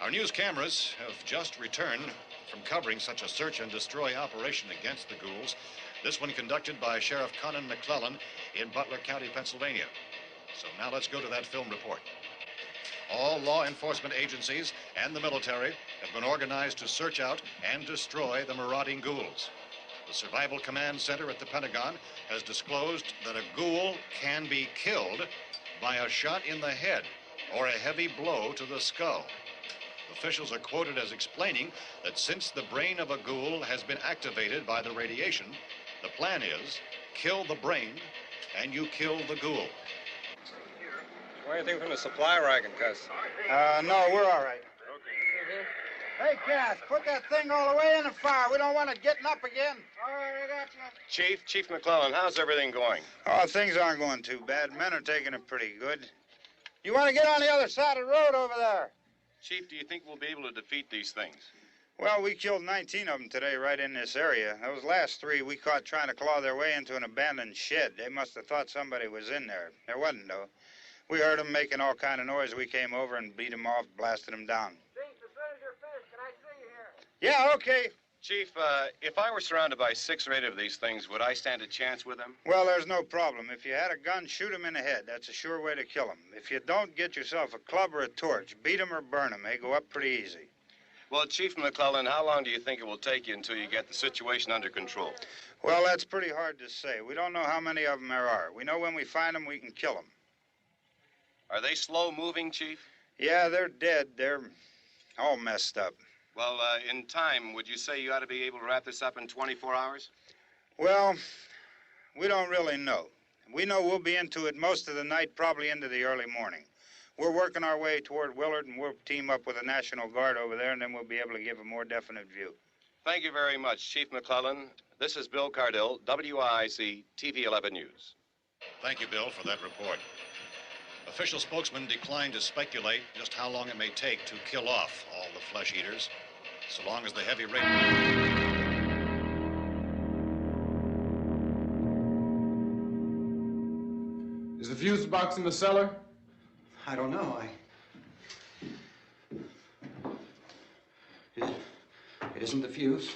Our news cameras have just returned from covering such a search and destroy operation against the ghouls, this one conducted by Sheriff Conan McClellan in Butler County, Pennsylvania. So now let's go to that film report. All law enforcement agencies and the military have been organized to search out and destroy the marauding ghouls. The Survival Command Center at the Pentagon has disclosed that a ghoul can be killed by a shot in the head or a heavy blow to the skull. Officials are quoted as explaining that since the brain of a ghoul has been activated by the radiation, the plan is kill the brain and you kill the ghoul. Anything from the supply wagon, Cuss? No, we're all right. Hey, Cass, put that thing all the way in the fire. We don't want it getting up again. All right, I got you. Chief McClellan, how's everything going? Oh, things aren't going too bad. Men are taking it pretty good. You want to get on the other side of the road over there? Chief, do you think we'll be able to defeat these things? Well, we killed 19 of them today right in this area. Those last 3 we caught trying to claw their way into an abandoned shed. They must have thought somebody was in there. There wasn't, though. We heard them making all kind of noise. We came over and beat them off, blasted them down. Chief, as soon as you're finished, can I see you here? Yeah, okay. Chief, if I were surrounded by 6 or 8 of these things, would I stand a chance with them? Well, there's no problem. If you had a gun, shoot them in the head. That's a sure way to kill them. If you don't, get yourself a club or a torch. Beat them or burn them. They go up pretty easy. Well, Chief McClellan, how long do you think it will take you until you get the situation under control? Well, that's pretty hard to say. We don't know how many of them there are. We know when we find them, we can kill them. Are they slow-moving, Chief? Yeah, they're dead. They're all messed up. Well, in time, would you say you ought to be able to wrap this up in 24 hours? Well, we don't really know. We know we'll be into it most of the night, probably into the early morning. We're working our way toward Willard, and we'll team up with the National Guard over there, and then we'll be able to give a more definite view. Thank you very much, Chief McClellan. This is Bill Cardill, WIC TV 11 News. Thank you, Bill, for that report. Official spokesman declined to speculate just how long it may take to kill off all the flesh eaters, so long as the heavy rain... Is the fuse box in the cellar? I don't know. It isn't the fuse.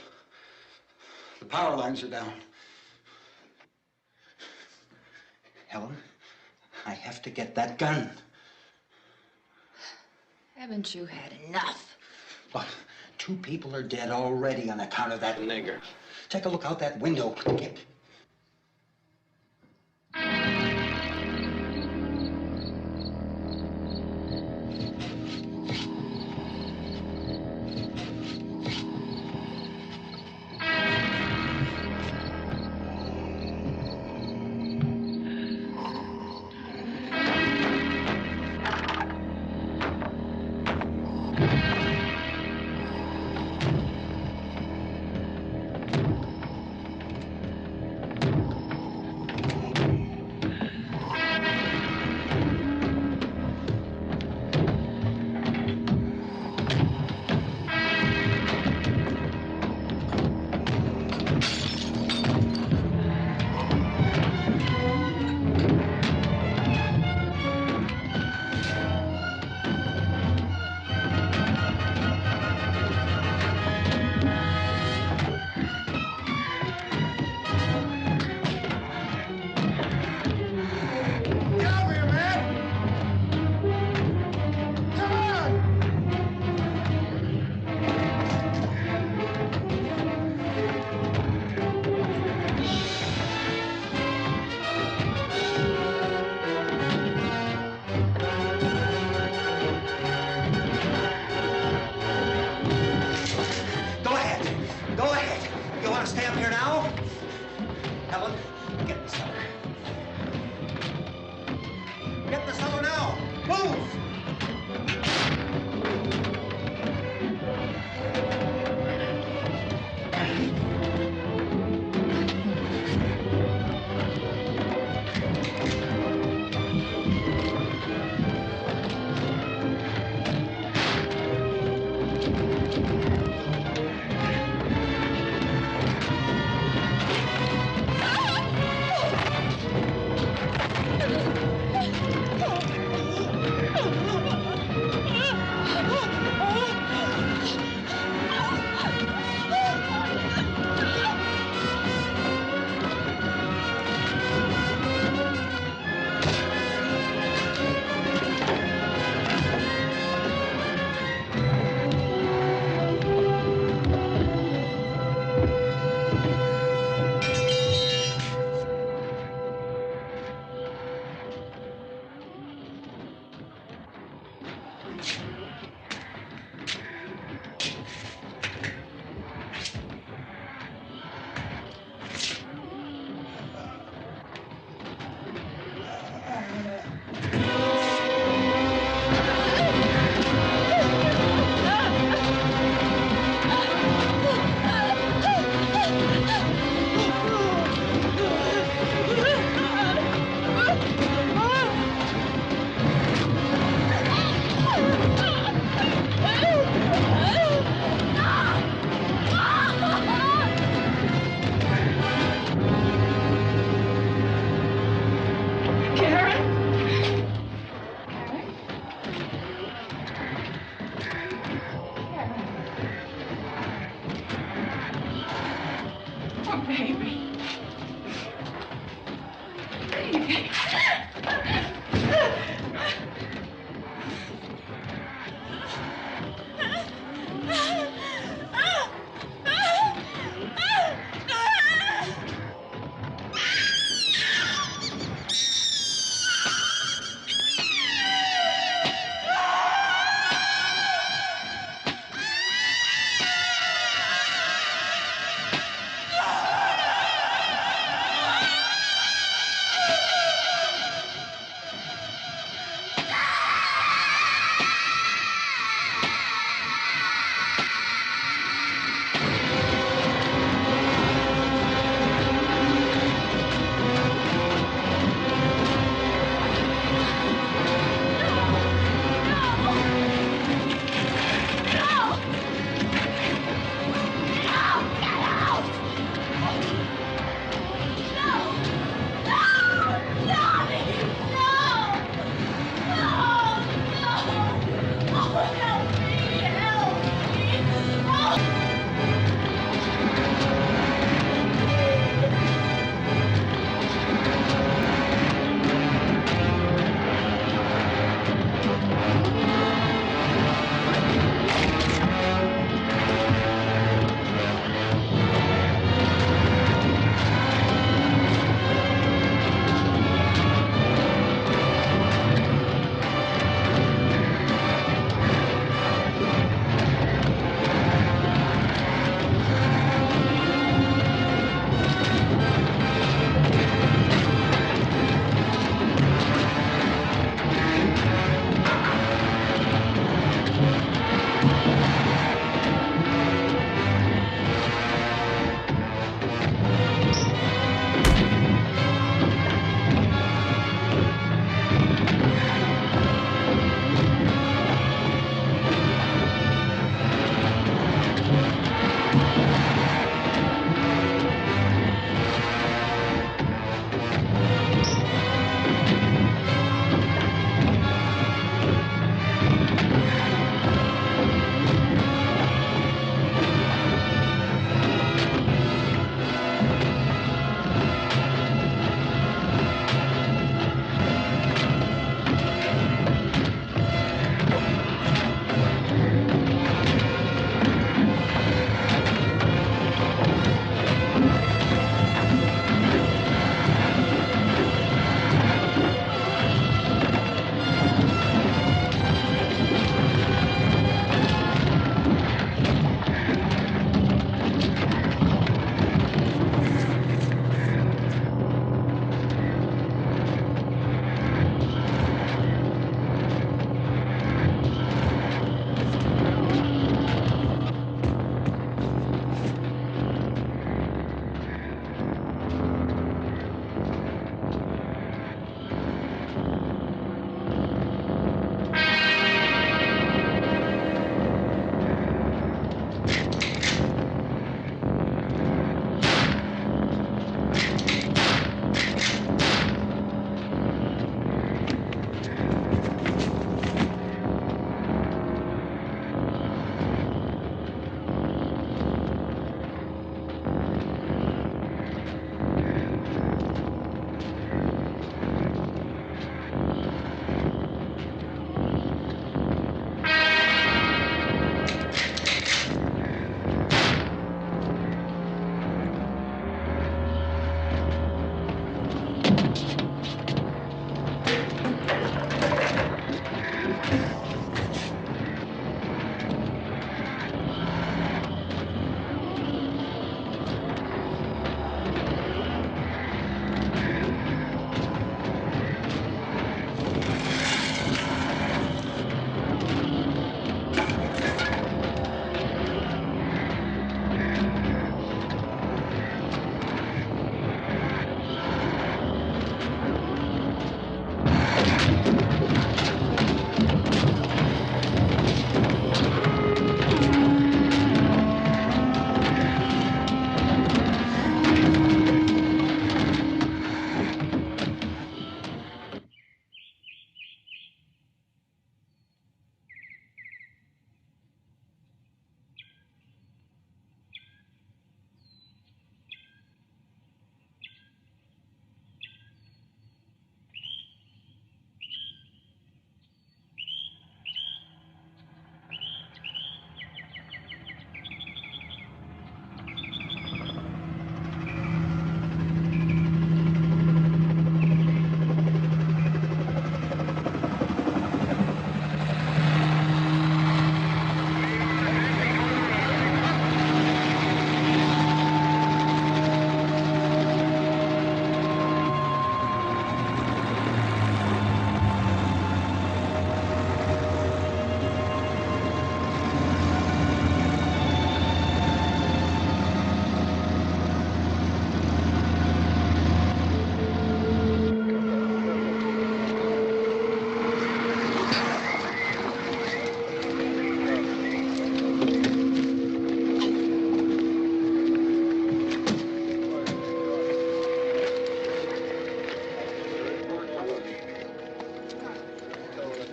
The power lines are down. Helen, I have to get that gun. Haven't you had enough? Look, 2 people are dead already on account of that nigger. Take a look out that window. Get...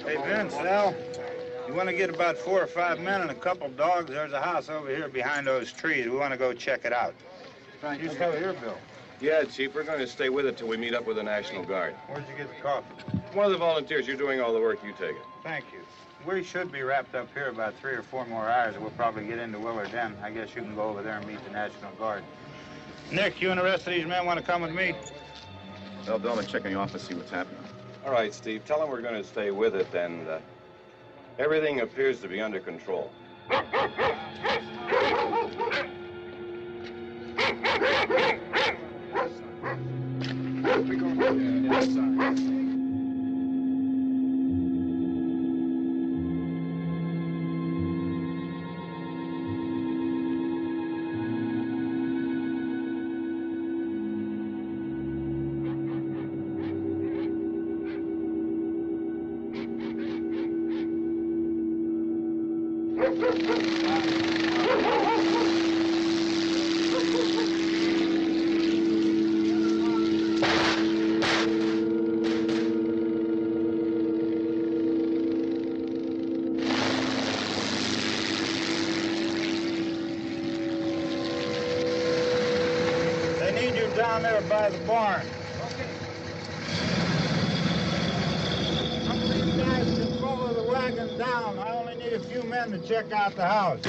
Hey, Vince, Al, you want to get about 4 or 5 men and a couple dogs? There's a house over here behind those trees. We want to go check it out. Right. You still here, Bill? Yeah, Chief, we're going to stay with it till we meet up with the National Guard. Where'd you get the coffee? One of the volunteers. You're doing all the work. You take it. Thank you. We should be wrapped up here about 3 or 4 more hours, and we'll probably get into Willard then. I guess you can go over there and meet the National Guard. Nick, you and the rest of these men want to come with me? Well, Bill, I'm check in the office, see what's happening. All right, Steve. Tell them we're going to stay with it, and everything appears to be under control. They need you down there by the barn. Some of these guys can follow the wagon down. I only need a few men to check out the house.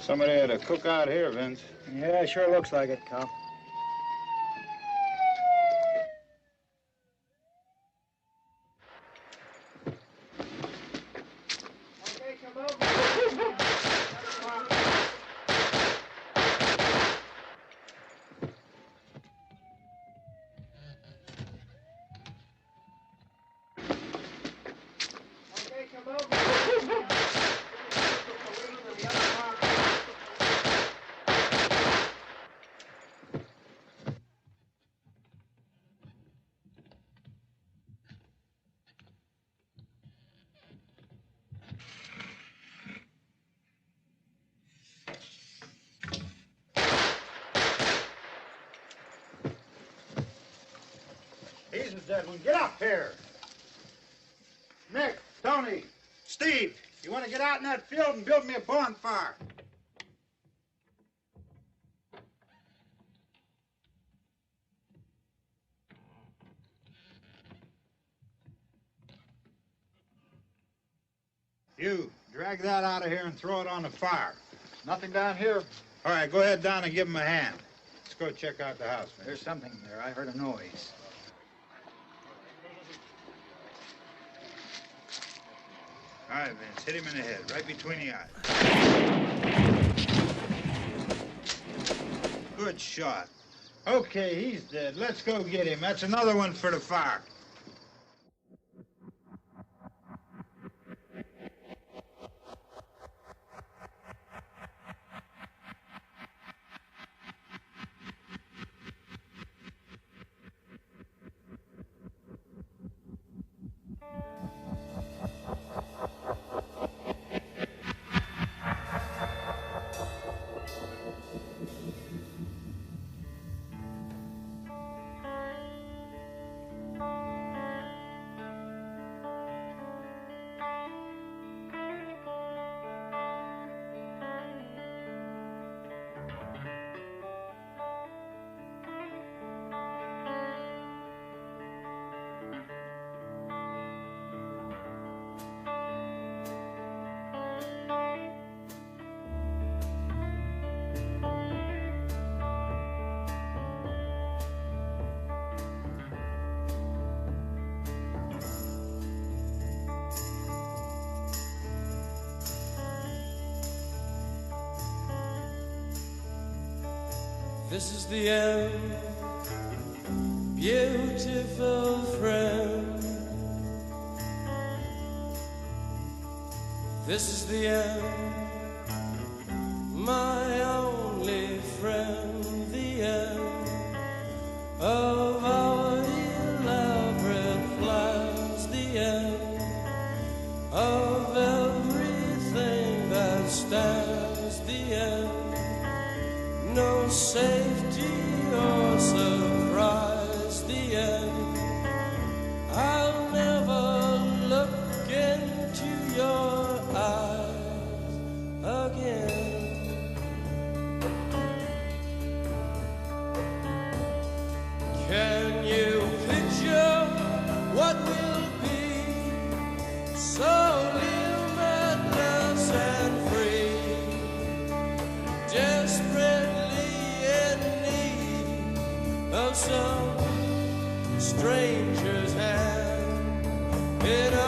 Somebody had a cookout here, Vince. Yeah, sure looks like it, Cal. He's a dead one. Get up here. Nick, Tony, Steve, you want to get out in that field and build me a bonfire? You, drag that out of here and throw it on the fire. Nothing down here. All right, go ahead down and give him a hand. Let's go check out the house, man. There's something there. I heard a noise. All right, Vince, hit him in the head, right between the eyes. Good shot. Okay, he's dead. Let's go get him. That's another one for the fire. This is the end, beautiful friend. This is the end, my only friend. The end of our elaborate plans. The end of everything that stands. The end. No safety or surprise, the end. stranger's hand in